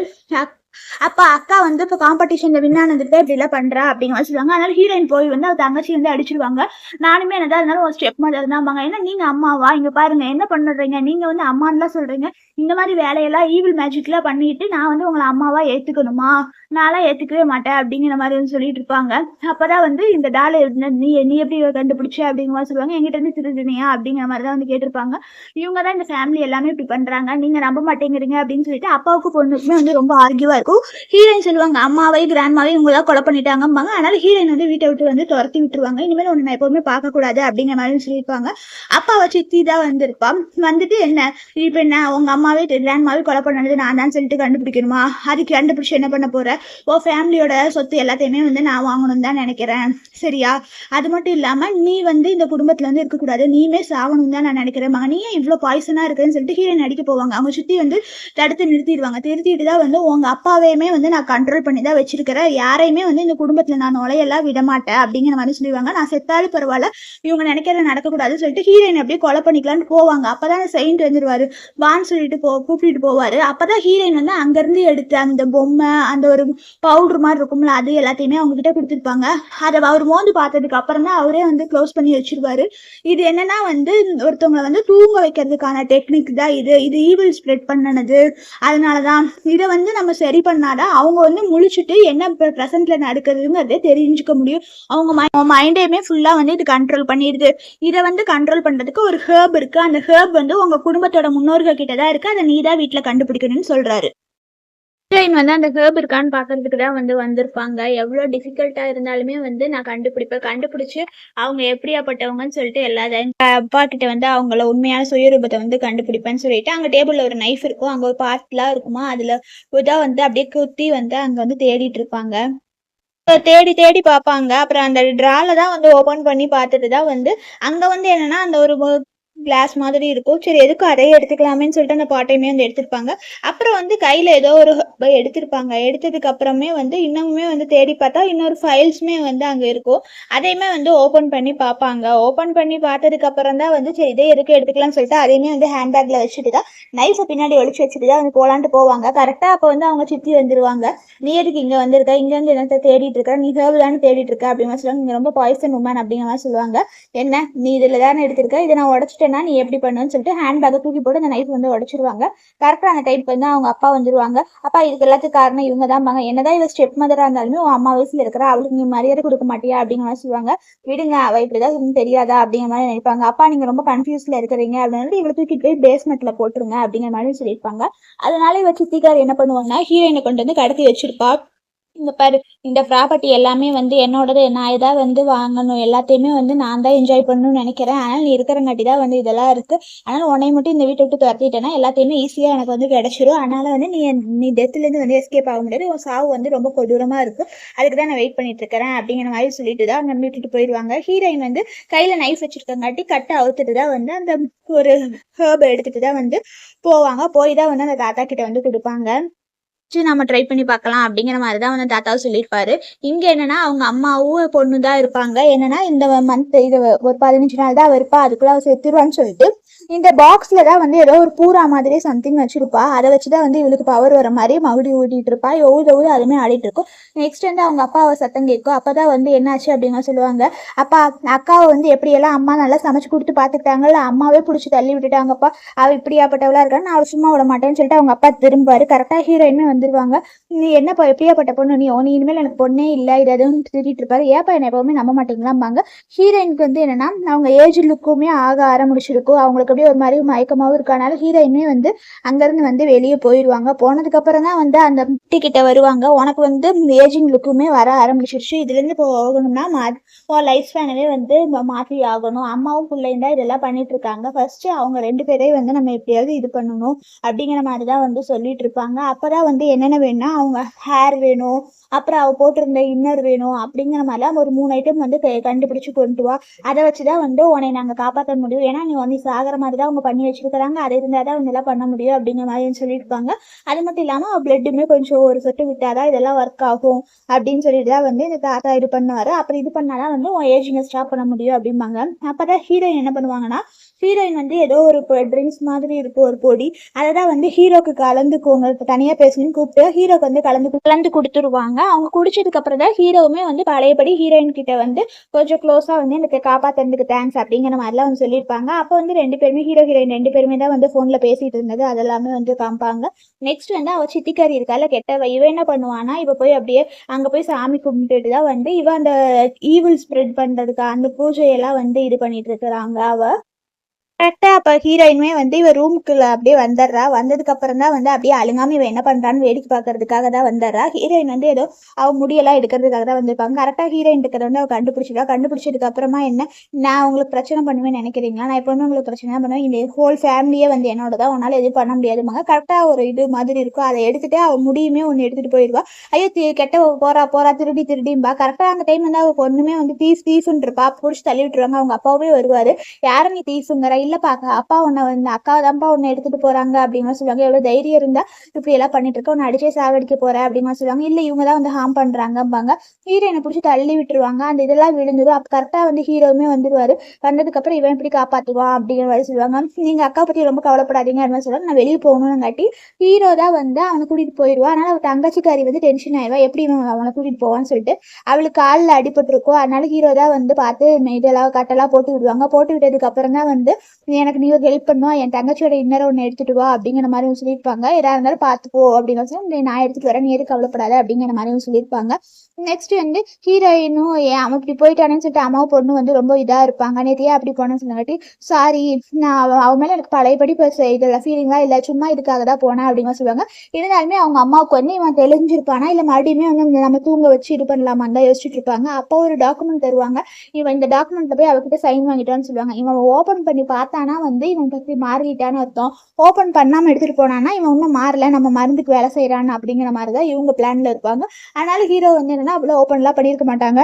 அப்ப அக்கா வந்து இப்ப காம்படிஷன்ல வின் ஆனதுக்கு இப்படி எல்லாம் பண்றா அப்படிங்கிற மாதிரி சொல்லுவாங்க. அதனால ஹீரோயின் போய் வந்து அவ தங்கச்சி வந்து அடிச்சிருவாங்க. நானுமே என்னதான் இருந்தாலும் ஒரு ஸ்டெப் மாதிரி இருந்தாங்க. ஏன்னா நீங்க அம்மாவா, இங்க பாருங்க என்ன பண்ணுறீங்க, நீங்க வந்து அம்மான்லாம் சொல்றீங்க, இந்த மாதிரி வேலையெல்லாம் ஈவில் மேஜிக்லாம் பண்ணிட்டு நான் வந்து உங்களை அம்மாவா ஏத்துக்கணுமா, நான்லாம் ஏத்துக்கவே மாட்டேன் அப்படிங்கிற மாதிரி வந்து சொல்லிட்டு இருப்பாங்க. அப்பதான் வந்து இந்த டாலை நீ நீ எப்படி கண்டுபிடிச்ச அப்படிங்கிற மாதிரி சொல்லுவாங்க. எங்கிட்ட இருந்து திருடுனியா அப்படிங்கிற மாதிரி தான் வந்து கேட்டிருப்பாங்க. இவங்க தான் இந்த ஃபேமிலி எல்லாமே இப்படி பண்றாங்க, நீங்க நம்ப மாட்டேங்கிறீங்க அப்படின்னு சொல்லிட்டு அப்பாவுக்கு பொண்ணுக்குமே வந்து ரொம்ப ஆர்கியூவா இருக்கும். ஹீரோயின் சொல்லுவாங்க அம்மாவை கிராண்ட்மாவை இவங்களாம் கொலை பண்ணிட்டாங்கம்பாங்க. அதனால ஹீரோயின் வந்து வீட்டை விட்டு வந்து துரத்தி விட்டுருவாங்க. இனிமேல் ஒன்று நான் எப்பவுமே பார்க்க கூடாது அப்படிங்கிற மாதிரி சொல்லியிருப்பாங்க. அப்பாவை சித்தி தான் வந்திருப்பான். வந்துட்டு என்ன இப்ப என்ன உங்க அம்மாவே கிராண்ட்மாவே கொலை பண்ணது நான் தான் சொல்லிட்டு கண்டுபிடிக்கணுமா, அதுக்கு கண்டுபிடிச்சு என்ன பண்ண போற, ஓ ஃபேமிலியோட சொத்து எல்லாத்தையுமே வந்து நான் வாங்கணும் தான் நினைக்கிறேன், சரியா, அது மட்டும் இல்லாம நீ வந்து இந்த குடும்பத்துல வந்து இருக்கக்கூடாது, நீமே சாகணும் தான் நான் நினைக்கிறேன், நீயே இவ்வளவு பாய்சனா இருக்குன்னு சொல்லிட்டு ஹீரோயின் அடிக்க போவாங்க. அவங்க சுத்தி வந்து தடுத்து நிறுத்திடுவாங்க. நிறுத்திட்டு தான் வந்து உங்க அப்பாவையுமே வந்து நான் கண்ட்ரோல் பண்ணி தான் வச்சிருக்கிறேன், யாரையுமே வந்து இந்த குடும்பத்துல நான் நுழையெல்லாம் விட மாட்டேன் அப்படிங்கிற மாதிரி சொல்லிடுவாங்க. நான் செத்தாலும் பரவாயில்ல, இவங்க நினைக்கிறத நடக்கக்கூடாதுன்னு சொல்லிட்டு ஹீரோயின் அப்படியே கொலை பண்ணிக்கலான்னு போவாங்க. அப்பதான் செயின்ட் வந்துருவாரு, வான்னு சொல்லிட்டு கூப்பிட்டு போவாரு. அப்பதான் ஹீரோயின் வந்து அங்கிருந்து எடுத்த அந்த பொம்மை, அந்த ஒரு பவுடர் மாதிரி இருக்கும்ல, அது எல்லாத்தையுமே அவங்க கிட்ட கொடுத்துருப்பாங்க. அதை அவர் மோந்து பார்த்ததுக்கு அப்புறம் தான் அவரே வந்து க்ளோஸ் பண்ணி வச்சிருவாரு. இது என்னன்னா வந்து ஒருத்தவங்களை வந்து தூங்க வைக்கிறதுக்கான டெக்னிக் தான் இது, இது ஈவில் ஸ்ப்ரெட் பண்ணனது. அதனாலதான் இதை வந்து நம்ம சரி பண்ணாதான் அவங்க வந்து முழிச்சுட்டு என்ன ப்ரெசென்ட்ல நடக்குதுங்கிறதே தெரிஞ்சுக்க முடியும். அவங்க மைண்டையுமே ஃபுல்லா வந்து இது கண்ட்ரோல் பண்ணிடுது. இதை வந்து கண்ட்ரோல் பண்றதுக்கு ஒரு ஹேர்ப் இருக்கு. அந்த ஹேர்ப் வந்து உங்க குடும்பத்தோட முன்னோர்கள் கிட்ட தான் இருக்கு, அதை நீ தான் வீட்டுல கண்டுபிடிக்கணும்னு சொல்றாரு. ஹீரோயின் வந்து அந்த ஹேர்ப் இருக்கான்னு பாக்குறதுக்கு தான் வந்து வந்திருப்பாங்க. எவ்வளவு டிஃபிகல்ட்டா இருந்தாலுமே வந்து நான் கண்டுபிடிப்பேன். கண்டுபிடிச்சு அவங்க எப்படியாப்பட்டவங்கன்னு சொல்லிட்டு எல்லாத்தையும் அப்பா கிட்ட வந்து அவங்கள உண்மையான சுயரூபத்தை வந்து கண்டுபிடிப்பேன்னு சொல்லிட்டு அங்க டேபிள்ல ஒரு நைஃப் இருக்கும். அங்க ஒரு பார்ட்லாம் இருக்குமா, அதுல தான் வந்து அப்படியே குத்தி வந்து அங்க வந்து தேடிட்டு இருப்பாங்க. தேடி தேடி பார்ப்பாங்க. அப்புறம் அந்த ட்ரால தான் வந்து ஓப்பன் பண்ணி பார்த்துட்டு தான் வந்து அங்க வந்து என்னன்னா, அந்த ஒரு கிளாஸ் மாதிரி இருக்கும். சரி எதுக்கும் அதையே எடுத்துக்கலாமேன்னு சொல்லிட்டு அந்த பாட்டையுமே வந்து எடுத்திருப்பாங்க. அப்புறம் வந்து கையில ஏதோ ஒரு எடுத்திருப்பாங்க. எடுத்ததுக்கு அப்புறமே வந்து இன்னமுமே வந்து தேடி பார்த்தா இன்னொரு ஃபைல்ஸுமே வந்து அங்க இருக்கும். அதையுமே வந்து ஓப்பன் பண்ணி பார்ப்பாங்க. ஓப்பன் பண்ணி பார்த்ததுக்கு அப்புறம் தான் வந்து சரி இதே எதுக்கு எடுத்துக்கலாம்னு சொல்லிட்டு அதையுமே வந்து ஹேண்ட்பேக்ல வச்சுட்டு தான் நைஃபை பின்னாடி ஒளிச்சு வச்சுட்டு தான் வந்து போலான்ட்டு போவாங்க. கரெக்டா அப்போ வந்து அவங்க சித்தி வந்துருவாங்க. நீ எதுக்கு இங்க வந்திருக்க? இங்க வந்து என்னத்த தேடிட்டு இருக்க? நீ ஹேர்ப் தானே தேடிட்டு இருக்க அப்படிங்கிற மாதிரி சொல்லுவாங்க. நீங்க ரொம்ப பாய்சன் உமன் அப்படிங்கிற மாதிரி சொல்லுவாங்க. என்ன நீ இதுல தானே எடுத்திருக்க? இதை நான் உடச்சிட்டேன்னா நீ எப்படி பண்ணுன்னு சொல்லிட்டு ஹேண்ட் பேக்கை தூக்கி போட்டு அந்த நைஃப் வந்து உடச்சிருவாங்க. கரெக்டா அந்த டைப்புக்கு வந்து அவங்க அப்பா வந்துருவாங்க. அப்பா இதுக்கு எல்லாத்துக்கும் காரணம் இவங்க தான் பாங்க. என்னதான் இவ ஸ்டெப் மதரா இருந்தாலுமே உன் அம்மா வயசுல இருக்கிறா, அவளுக்கு நீ மரியாதை கொடுக்க மாட்டியா அப்படிங்கிற மாதிரி சொல்லுவாங்க. விடுங்க, அவ இப்படிதான் தெரியாதா அப்படிங்கிற மாதிரி நினைப்பாங்க. அப்பா நீங்க ரொம்ப கன்ஃபியூஸ்ல இருக்கிறீங்க அப்படின்னு இவளை தூக்கிட்டு போய் பேஸ்மெண்ட்ல போட்டுருங்க அப்படிங்கிற மாதிரி சொல்லியிருப்பாங்க. அதனால இவ சித்திக்கார் என்ன பண்ணுவாங்கன்னா ஹீரோயினை கொண்டு வந்து கடத்தி வச்சிருப்பா. இங்க பாரு, இந்த ப்ராப்பர்ட்டி எல்லாமே வந்து என்னோடது. நான் ஏதாவது வந்து வாங்கணும், எல்லாத்தையுமே வந்து நான் தான் என்ஜாய் பண்ணணும்னு நினைக்கிறேன். ஆனால் நீ இருக்கிறங்காட்டி தான் வந்து இதெல்லாம் இருக்கு. ஆனால் உன்னை மட்டும் இந்த வீட்டை விட்டு துரத்திட்டேன்னா எல்லாத்தையுமே ஈஸியா எனக்கு வந்து கிடைச்சிரும். அதனால வந்து நீ டெத்ல இருந்து வந்து எஸ்கேப் ஆக முடியாது. உன் சாவு வந்து ரொம்ப கொடூரமா இருக்கு. அதுக்கு தான் நான் வெயிட் பண்ணிட்டு இருக்கிறேன் அப்படிங்கிற மாதிரி சொல்லிட்டு தான் அங்க விட்டுட்டு போயிடுவாங்க. ஹீரோயின் வந்து கையில நைஃப் வச்சிருக்கங்காட்டி கட்டை அவுத்துட்டு தான் வந்து அந்த ஒரு ஹேர்பை எடுத்துட்டு தான் வந்து போவாங்க. போய் தான் வந்து அந்த தாத்தா கிட்ட வந்து கொடுப்பாங்க. நம்ம ட்ரை பண்ணி பார்க்கலாம் அப்படிங்கிற மாதிரி தான் வந்து தாத்தாவும் சொல்லியிருப்பாரு. இங்க என்னன்னா அவங்க அம்மாவும் பொண்ணு தான் இருப்பாங்க. என்னன்னா இந்த மந்த் இது ஒரு 15 நாள் தான் அவ இருப்பா, அதுக்குள்ள அவ செத்துருவான்னு சொல்லிட்டு இந்த பாக்ஸ்ல தான் வந்து ஏதோ ஒரு பூரா மாதிரி சம்திங் வச்சிருப்பா. அதை வச்சுதான் வந்து இவளுக்கு பவர் வர மாதிரி மகுடி ஊட்டிட்டு இருப்பா. ஊத ஊத அதுமே ஆடிட்டு இருக்கும். நெக்ஸ்ட் வந்து அவங்க அப்பாவை சத்தம் கேட்கும். அப்பதான் வந்து என்னாச்சு அப்படின்னு சொல்லுவாங்க. அப்பா அக்காவை வந்து எப்படியெல்லாம் அம்மா நல்லா சமைச்சு கொடுத்து பார்த்துக்கிட்டாங்கல்ல, அம்மாவே பிடிச்சி தள்ளி விட்டுட்டாங்கப்பா, அவ இப்படியாப்பட்டவளா இருக்கான்னு நான் சும்மா விட மாட்டேன்னு சொல்லிட்டு அவங்க அப்பா திரும்பாரு. கரெக்டா ஹீரோயினுமே வந்துருவாங்க. நீ என்னப்பா எப்படியாப்பட்ட பொண்ணு, நீ இனிமேல் எனக்கு பொண்ணே இல்லை, இது எதுவும் திட்டிட்டு இருப்பாரு. ஏப்பா என்ன எப்பவுமே நம்ப மாட்டீங்களாம்பாங்க. ஹீரோயினுக்கு வந்து என்னன்னா அவங்க ஏஜ் லுக்குமே ஆக ஆரம்பிச்சிருக்கும். அவங்களுக்கு அப்படியே ஒரு மாதிரி மயக்கமாவும் இருக்கனால ஹீரோயினுமே வந்து அங்கிருந்து வந்து வெளியே போயிடுவாங்க. போனதுக்கு அப்புறம் தான் வந்து அந்த கிட்ட வருவாங்க. உனக்கு வந்து ஏஜிங் லுக்குமே வர ஆரம்பிச்சிருச்சு, இதுல இருந்து போகணும்னா லைஃப் ஸ்பேனவே வந்து மாற்றி ஆகணும். அம்மாவும் பிள்ளையும் தான் இதெல்லாம் பண்ணிட்டு இருக்காங்க. ஃபர்ஸ்ட் அவங்க 2 பேரையும் வந்து நம்ம எப்படியாவது இது பண்ணணும் அப்படிங்கிற மாதிரி தான் வந்து சொல்லிட்டு இருப்பாங்க. அப்பதான் வந்து என்னென்ன வேணும்னா அவங்க ஹேர் வேணும், அப்புறம் அவ போட்டிருந்த இன்னர் வேணும் அப்படிங்கிற மாதிரிலாம் ஒரு 3 ஐட்டம் வந்து கண்டுபிடிச்சு கொண்டு வா. அதை வச்சுதான் வந்து உன்னை நாங்க காப்பாற்ற முடியும். ஏன்னா நீ சாகிற மாதிரி தான் அவங்க பண்ணி வச்சிருக்கிறாங்க. அது இருந்தாதான் அவங்க எல்லாம் பண்ண முடியும் அப்படிங்கிற மாதிரி சொல்லியிருப்பாங்க. அது மட்டும் இல்லாம பிளட்டுமே கொஞ்சம் ஒரு சொட்டு விட்டாதான் இதெல்லாம் ஒர்க் ஆகும் அப்படின்னு சொல்லிட்டு தான் வந்து இந்த தாத்தா இது பண்ணுவாரு. அப்புறம் இது பண்ணாதான் வந்து உன் ஏஜிங்க ஸ்டாப் பண்ண முடியும் அப்படிம்பாங்க. அப்பதான் ஹீரோயின் என்ன பண்ணுவாங்கன்னா, ஹீரோயின் வந்து ஏதோ ஒரு ட்ரிங்க்ஸ் மாதிரி இருக்கும் ஒரு பொடி, அதை தான் வந்து ஹீரோக்கு கலந்துக்குவாங்க. தனியா பேசணும்னு கூப்பிட்டு ஹீரோக்கு வந்து கலந்து கொடுத்துருவாங்க. அவங்க குடிச்சதுக்கு அப்புறம் தான் ஹீரோவுமே வந்து பழையபடி ஹீரோயின் கிட்ட வந்து கொஞ்சம் க்ளோஸா வந்து எனக்கு காப்பாத்துறதுக்கு தேங்க்ஸ் அப்படிங்கிற மாதிரிலாம் வந்து சொல்லியிருப்பாங்க. அப்போ வந்து 2 பேருமே ஹீரோயின் 2 பேருமே தான் வந்து போன்ல பேசிட்டு இருந்தது அதெல்லாமே வந்து காமிப்பாங்க. நெக்ஸ்ட் வந்து அவ சித்திக்காரி இருக்கால கெட்டவ, இவ என்ன பண்ணுவானா, இவ போய் அப்படியே அங்க போய் சாமி கும்பிட்டுட்டு தான் வந்து இவ அந்த ஈவில் ஸ்ப்ரெட் பண்றதுக்கு அந்த பூஜையெல்லாம் வந்து இது பண்ணிட்டு இருக்கிறாங்க அவ. கரெக்டா அப்ப ஹீரோயினுமே வந்து இவ ரூமுக்குள்ள அப்படியே வந்துடுறா. வந்ததுக்கு அப்புறம் தான் வந்து அப்படியே அழுங்காம இவ என்ன பண்றான்னு வேடிக்கை பாக்குறதுக்காக தான் வந்துடுறா. ஹீரோயின் வந்து ஏதோ அவ முடியெல்லாம் எடுக்கிறதுக்காக தான் வந்திருப்பாங்க. கரெக்டா ஹீரோயின் இருக்கிறத வந்து அவ கண்டுபிடிச்சிடா. கண்டுபிடிச்சதுக்கு அப்புறமா என்ன, நான் உங்களுக்கு பிரச்சனை பண்ணுவேன்னு நினைக்கிறீங்களா? நான் எப்பவுமே உங்களுக்கு பிரச்சனை தான் பண்ணுவேன். இந்த ஹோல் ஃபேமிலியே வந்து என்னோட தான், உன்னால எதுவும் பண்ண முடியாதுமாங்க. கரெக்டா ஒரு இது மாதிரி இருக்கும். அதை எடுத்துட்டு அவ முடியுமே ஒன்று எடுத்துட்டு போயிடுவா. ஐயோ கெட்ட போறா திருடிம்பா. கரெக்டா அந்த டைம் வந்து அவ பொண்ணுமே வந்து தீஃப்னு இருப்பா. பிடிச்சி தள்ளி விட்டுருவாங்க. அவங்க அப்பாவே வருவாரு. யாரும் நீ தீஃபுங்கிற, இல்லப்பா அப்பா உன்னை வந்து அக்கா தான்ப்பா உன்னை எடுத்துட்டு போறாங்க அப்படிங்கிற சொல்லுவாங்க. எவ்வளவு தைரியம் இருந்தா இப்படி எல்லாம் பண்ணிட்டு இருக்க, உன்னை அடிச்சே சாகடிக்க போற அப்படிங்கிற சொல்லுவாங்க. இல்ல இவங்க தான் வந்து ஹார்ம் பண்றாங்கம்பாங்க. ஹீரோயினை பிடிச்சி தள்ளி விட்டுருவாங்க. அந்த இதெல்லாம் விழுந்துடும். அப்ப கரெக்டா வந்து ஹீரோவுமே வந்துருவாரு. வந்ததுக்கு அப்புறம் இவன் இப்படி காப்பாத்துவான் அப்படிங்கிற மாதிரி சொல்லுவாங்க. நீங்க அக்கா பத்தி ரொம்ப கவலைப்படாதீங்க அப்படின்னு சொல்லுவாங்க. நான் வெளியே போகணும்னு காட்டி ஹீரோ தான் வந்து அவனை கூட்டிட்டு போயிடுவான். அதனால அவ தங்கச்சிக்காரி வந்து டென்ஷன் ஆயிடுவா, எப்படி இவன் அவனை கூட்டிட்டு போவான்னு சொல்லிட்டு. அவளுக்கு காலில் அடிபட்டிருக்கும். அதனால ஹீரோ தான் வந்து பார்த்து இதெல்லாம் கட்டெல்லாம் போட்டு விடுவாங்க. போட்டு விட்டதுக்கு அப்புறம் தான் வந்து எனக்கு நீ ஒரு ஹெல்ப் பண்ணுவா, என் தங்கச்சியோட இன்னரை ஒன்று எடுத்துட்டு வா அப்படிங்கிற மாதிரியும் சொல்லியிருப்பாங்க. எதா இருந்தாலும் பார்த்துப்போ அப்படின்னு சொல்லி நான் எடுத்துட்டு வரேன், நீ எதுக்கு கவலைப்படாத அப்படிங்கிற மாதிரியும் சொல்லியிருப்பாங்க. நெக்ஸ்ட் வந்து ஹீரோயினும் ஏன் அவன் இப்படி போயிட்டானேன்னு சொல்லிட்டு அம்மாவும் பொண்ணு வந்து ரொம்ப இதா இருப்பாங்க. நேற்று அப்படி போனேன்னு சொன்னங்காட்டி சாரி, நான் அவ மேல எனக்கு பழையபடி இதில் ஃபீலிங்லாம் இல்லை, சும்மா இதுக்காக தான் போனேன் அப்படிங்க சொல்லுவாங்க. இருந்தாலுமே அவங்க அம்மாவுக்கு வந்து இவன் தெளிஞ்சிருப்பானா இல்லை மறுபடியுமே வந்து நம்ம தூங்க வச்சு இது பண்ணலாமான்னு தான் யோசிச்சுட்டு இருப்பாங்க. அப்போ ஒரு டாக்குமெண்ட் தருவாங்க. இவன் இந்த டாக்குமெண்ட்ல போய் அவகிட்ட சைன் வாங்கிட்டான்னு சொல்லுவாங்க. இவன் ஓப்பன் பண்ணி பார்த்தானா வந்து இவன் பற்றி மாறிட்டான்னு அர்த்தம். ஓப்பன் பண்ணாமல் எடுத்துகிட்டு போனான்னா இவன் ஒன்றும் மாறல, நம்ம மருந்துக்கு வேலை செய்கிறான்னு அப்படிங்கிற மாதிரி தான் இவங்க பிளான்ல இருப்பாங்க. அதனால ஹீரோ வந்து என்னன்னா அவ்வளோ ஓப்பன்லாம் பண்ணியிருக்க மாட்டாங்க.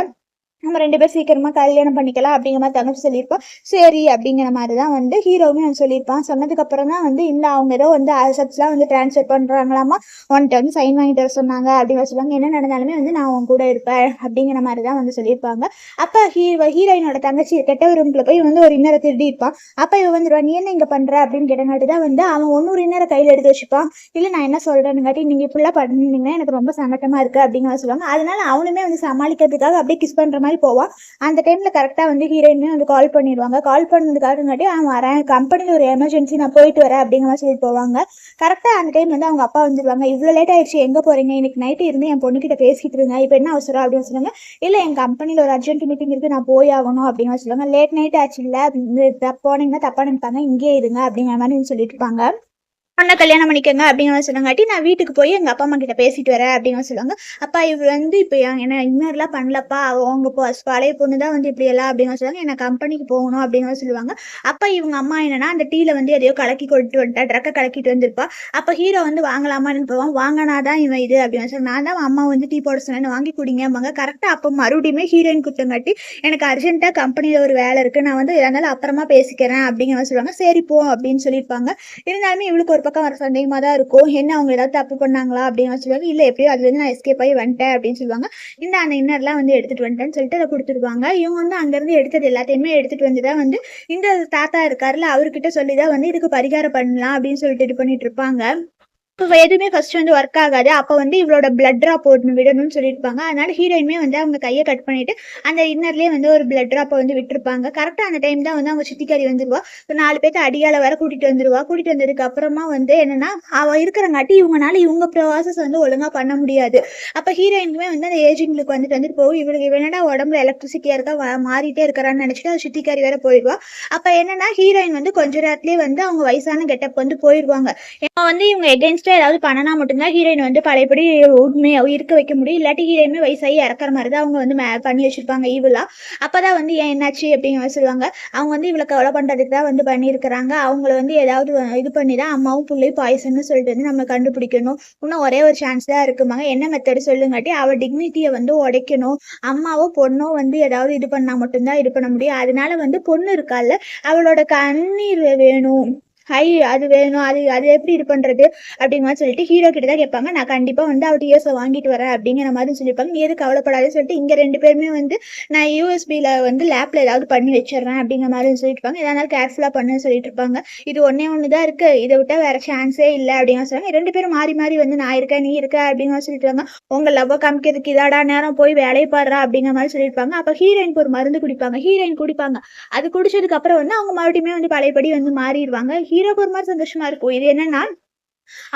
நம்ம 2 பேரும் சீக்கிரமா கல்யாணம் பண்ணிக்கலாம் அப்படிங்கிற மாதிரி தங்கச்சி சொல்லியிருப்போம். சரி அப்படிங்கிற மாதிரி தான் வந்து ஹீரோவுமே வந்து சொல்லியிருப்பான். சொன்னதுக்கு அப்புறம் தான் வந்து இல்லை அவங்க ஏதோ வந்து அசட்ஸ்லாம் வந்து ட்ரான்ஸ்ஃபர் பண்ணுறாங்களாமா, உன்கிட்ட வந்து சைன் வாங்கிட்டு வர சொன்னாங்க அப்படின்னு சொல்லுவாங்க. என்ன நடந்தாலுமே வந்து நான் உன் கூட இருப்பேன் அப்படிங்கிற மாதிரி தான் வந்து சொல்லியிருப்பாங்க. அப்போ ஹீரோயினோட தங்கச்சி கெட்ட ரூம்ல போய் வந்து ஒரு இன்னரை திருடி இருப்பான். அப்போ இவன் வந்துடுவான், நீ என்ன இங்கே பண்ணுற அப்படின்னு கேட்டங்காட்டி தான் வந்து அவன் ஒன்னொரு இன்னரை கையில் எடுத்து வச்சுப்பான். இல்லை நான் என்ன சொல்கிறேன்னுங்காட்டி நீங்கள் இப்படிலாம் பண்ணிங்கன்னா எனக்கு ரொம்ப சங்கட்டமாக இருக்குது அப்படிங்கிற சொல்லுவாங்க. அதனால அவனுமே வந்து சமாளிக்கிறதுக்காக அப்படியே கிஸ் பண்ணுற மாதிரி போவான். அந்த டைம்ல கரெக்டா வந்து ஹீரோயினுமே வந்து கால் பண்ணிடுவாங்க. கால் பண்ணதுக்காகங்காட்டி அவன் வரேன், கம்பெனியில் ஒரு எமர்ஜென்சி, நான் போயிட்டு வரேன் அப்படிங்கிற மாதிரி சொல்லிட்டு போவாங்க. கரெக்டா அந்த டைம் வந்து அவங்க அப்பா வந்துடுவாங்க. இவ்வளோ லேட் ஆயிடுச்சு, எங்கே போறீங்க, இன்னைக்கு நைட்டு இருந்து என் பொண்ணுகிட்ட பேசிட்டு இருங்க, இப்போ என்ன அவசரம் அப்படின்னு சொல்லுவாங்க. இல்லை என் கம்பெனியில் ஒரு அர்ஜென்ட் மீட்டிங் இருக்கு, நான் போய் ஆகணும் அப்படிங்கிற மாதிரி சொல்லுவாங்க. லேட் நைட் ஆச்சு இல்லை, போனீங்கன்னா தப்பா நினைப்பாங்க, இங்கே இருங்க அப்படிங்கிற மாதிரி சொல்லிட்டு இருப்பாங்க. அண்ணா கல்யாணம் பண்ணிக்கோங்க அப்படிங்கிற மாதிரி சொன்னங்காட்டி நான் வீட்டுக்கு போய் எங்கள் அப்பா அம்மா கிட்ட பேசிட்டு வரேன் அப்படின்னு சொல்லுவாங்க. அப்பா இவர் வந்து இப்போ என்ன இன்னர்லாம் பண்ணலப்பா, அவங்க பழைய பொண்ணு தான் வந்து இப்படி எல்லாம் அப்படிங்கிற சொல்லுவாங்க. என்ன கம்பெனிக்கு போகணும் அப்படிங்கிற சொல்லுவாங்க. அப்போ இவங்க அம்மா என்னன்னா அந்த டீல வந்து எதையோ கலக்கி கொண்டு வந்துட்டா, ட்ரக்கை கலக்கிட்டு வந்திருப்பா. அப்போ ஹீரோ வந்து வாங்கலாமான்னு போவான். வாங்கினாதான் இவன் இது அப்படின்னு சொல்லி நான் தான் அம்மா வந்து டீ போட சொன்னேன்னு வாங்கி குடிங்கம்பாங்க. கரெக்டாக அப்போ மறுபடியுமே ஹீரோயின் குத்தங்காட்டி எனக்கு அர்ஜென்ட்டாக கம்பெனியில் ஒரு வேலை இருக்குது, நான் வந்து இருந்தாலும் அப்புறமா பேசிக்கிறேன் அப்படிங்கிற மாதிரி சொல்லுவாங்க. சரி போ அப்படின்னு சொல்லியிருப்பாங்க. இருந்தாலுமே இவளுக்கு ஒரு பக்கம் வர சந்தேகமாக தான் இருக்கும், என்ன அவங்க ஏதாவது தப்பு பண்ணாங்களா அப்படின்னு சொல்லுவாங்க. இல்லை எப்படியோ அதுலேருந்து நான் எஸ்கேப் ஆகி வந்துட்டேன் அப்படின்னு சொல்லுவாங்க. அந்த இன்னர்லாம் வந்து எடுத்துகிட்டு வந்துட்டேன்னு சொல்லிட்டு அதை கொடுத்துருவாங்க. இவங்க வந்து அங்கேருந்து எடுத்தது எல்லாத்தையுமே எடுத்துகிட்டு வந்து தான் வந்து இந்த தாத்தா இருக்காருல்ல அவர்கிட்ட சொல்லி தான் வந்து இதுக்கு பரிகாரம் பண்ணலாம் அப்படின்னு சொல்லிட்டு இது பண்ணிட்டு இருப்பாங்க. இப்போ எதுவுமே ஃபர்ஸ்ட் வந்து ஒர்க் ஆகாது. அப்போ வந்து இவளோட பிளட் ட்ராப் ஒன்று விடணும்னு சொல்லியிருப்பாங்க. அதனால ஹீரோயினுமே வந்து அவங்க கையை கட் பண்ணிட்டு அந்த இன்னர்லேயே வந்து ஒரு பிளட் ட்ராப்பை வந்து விட்டுருப்பாங்க. கரெக்டாக அந்த டைம் தான் வந்து அவங்க சித்திக்காரி வந்துருவா. 4 பேர்த்து அடியால வர கூட்டிட்டு வந்துருவா. கூட்டிட்டு வந்ததுக்கு அப்புறமா வந்து என்னன்னா அவ இருக்கிறங்காட்டி இவங்கனால இவங்க ப்ராசஸ் வந்து ஒழுங்கா பண்ண முடியாது. அப்போ ஹீரோயினுக்குமே வந்து அந்த ஏஜிங்களுக்கு வந்துட்டு போகும். இவளுக்கு என்னடா உடம்புல எலக்ட்ரிசிட்டியா இருக்கா, மாறிட்டே இருக்கிறான்னு நினைச்சிட்டு அது சித்திக்காரி வேற போயிடுவா. அப்போ என்னன்னா ஹீரோயின் வந்து கொஞ்ச நேரத்துலேயே வந்து அவங்க வயசான கெட்டப் வந்து போயிடுவாங்க. வந்து இவங்க எகென்ஸ்டா ஏதாவது பண்ணனா மட்டும்தான் ஹீரோயின் வந்து பழையபடி உண்மையா இருக்க வைக்க முடியும். இல்லாட்டி ஹீரோயினுமே வயசாகி இறக்குற மாதிரி தான் அவங்க வந்து பண்ணி வச்சிருப்பாங்க ஈவலா. அப்பதான் வந்து ஏன் என்னாச்சு அப்படிங்கிற சொல்லுவாங்க. அவங்க வந்து இவளை கொலை பண்றதுக்கு தான் வந்து பண்ணியிருக்கிறாங்க. அவங்கள வந்து ஏதாவது இது பண்ணி தான் அம்மாவும் பிள்ளையும் பாய்சன்னு சொல்லிட்டு வந்து நம்ம கண்டுபிடிக்கணும். இன்னும் ஒரே ஒரு சான்ஸ் தான் இருக்குமாங்க, என்ன மெத்தடு சொல்லுங்காட்டி அவள் டிக்னிட்டியை வந்து உடைக்கணும். அம்மாவோ பொண்ணோ வந்து ஏதாவது இது பண்ணா மட்டும்தான் இது பண்ண முடியும். அதனால வந்து பொண்ணு இருக்கால அவளோட கண்ணீர் வேணும், அது வேணும், அது எப்படி இது பண்றது அப்படிங்கிற சொல்லிட்டு ஹீரோ கிட்ட தான் கேட்பாங்க. நான் கண்டிப்பா வந்து அவ டிஎஸ்ஓ வாங்கிட்டு வரேன் அப்படிங்கிற மாதிரி சொல்லியிருப்பாங்க. நீ எது கவலைப்படாதுன்னு சொல்லிட்டு இங்க 2 பேருமே வந்து நான் யூஎஸ்பியில வந்து லேப்ல ஏதாவது பண்ணி வச்சிடறேன் அப்படிங்கிற மாதிரி சொல்லியிருப்பாங்க. எதனால கேர்ஃபுல்லா பண்ணுன்னு சொல்லிட்டு இருப்பாங்க. இது ஒண்ணு தான் இருக்கு, இதை விட்டா வேற சான்ஸே இல்லை அப்படிங்கிற சொல்லுவாங்க. 2 பேரும் மாறி மாறி வந்து நான் இருக்கேன் நீ இருக்க அப்படிங்கிற சொல்லிட்டு உங்க லவ்வ காமிக்கிறதுக்கு இதாடா நேரம், போய் வேலையை பாடுறா அப்படிங்கிற மாதிரி சொல்லியிருப்பாங்க. அப்ப ஹீரோயினுக்கு ஒரு மருந்து குடிப்பாங்க. ஹீரோயின் குடிப்பாங்க. அது குடிச்சதுக்கு அப்புறம் வந்து அவங்க மறுபடியுமே வந்து பழையபடி வந்து மாறிடுவாங்க. ஹீரோக்கு ஒரு மாதிரி சந்தோஷமா இருக்கும். இது என்னன்னா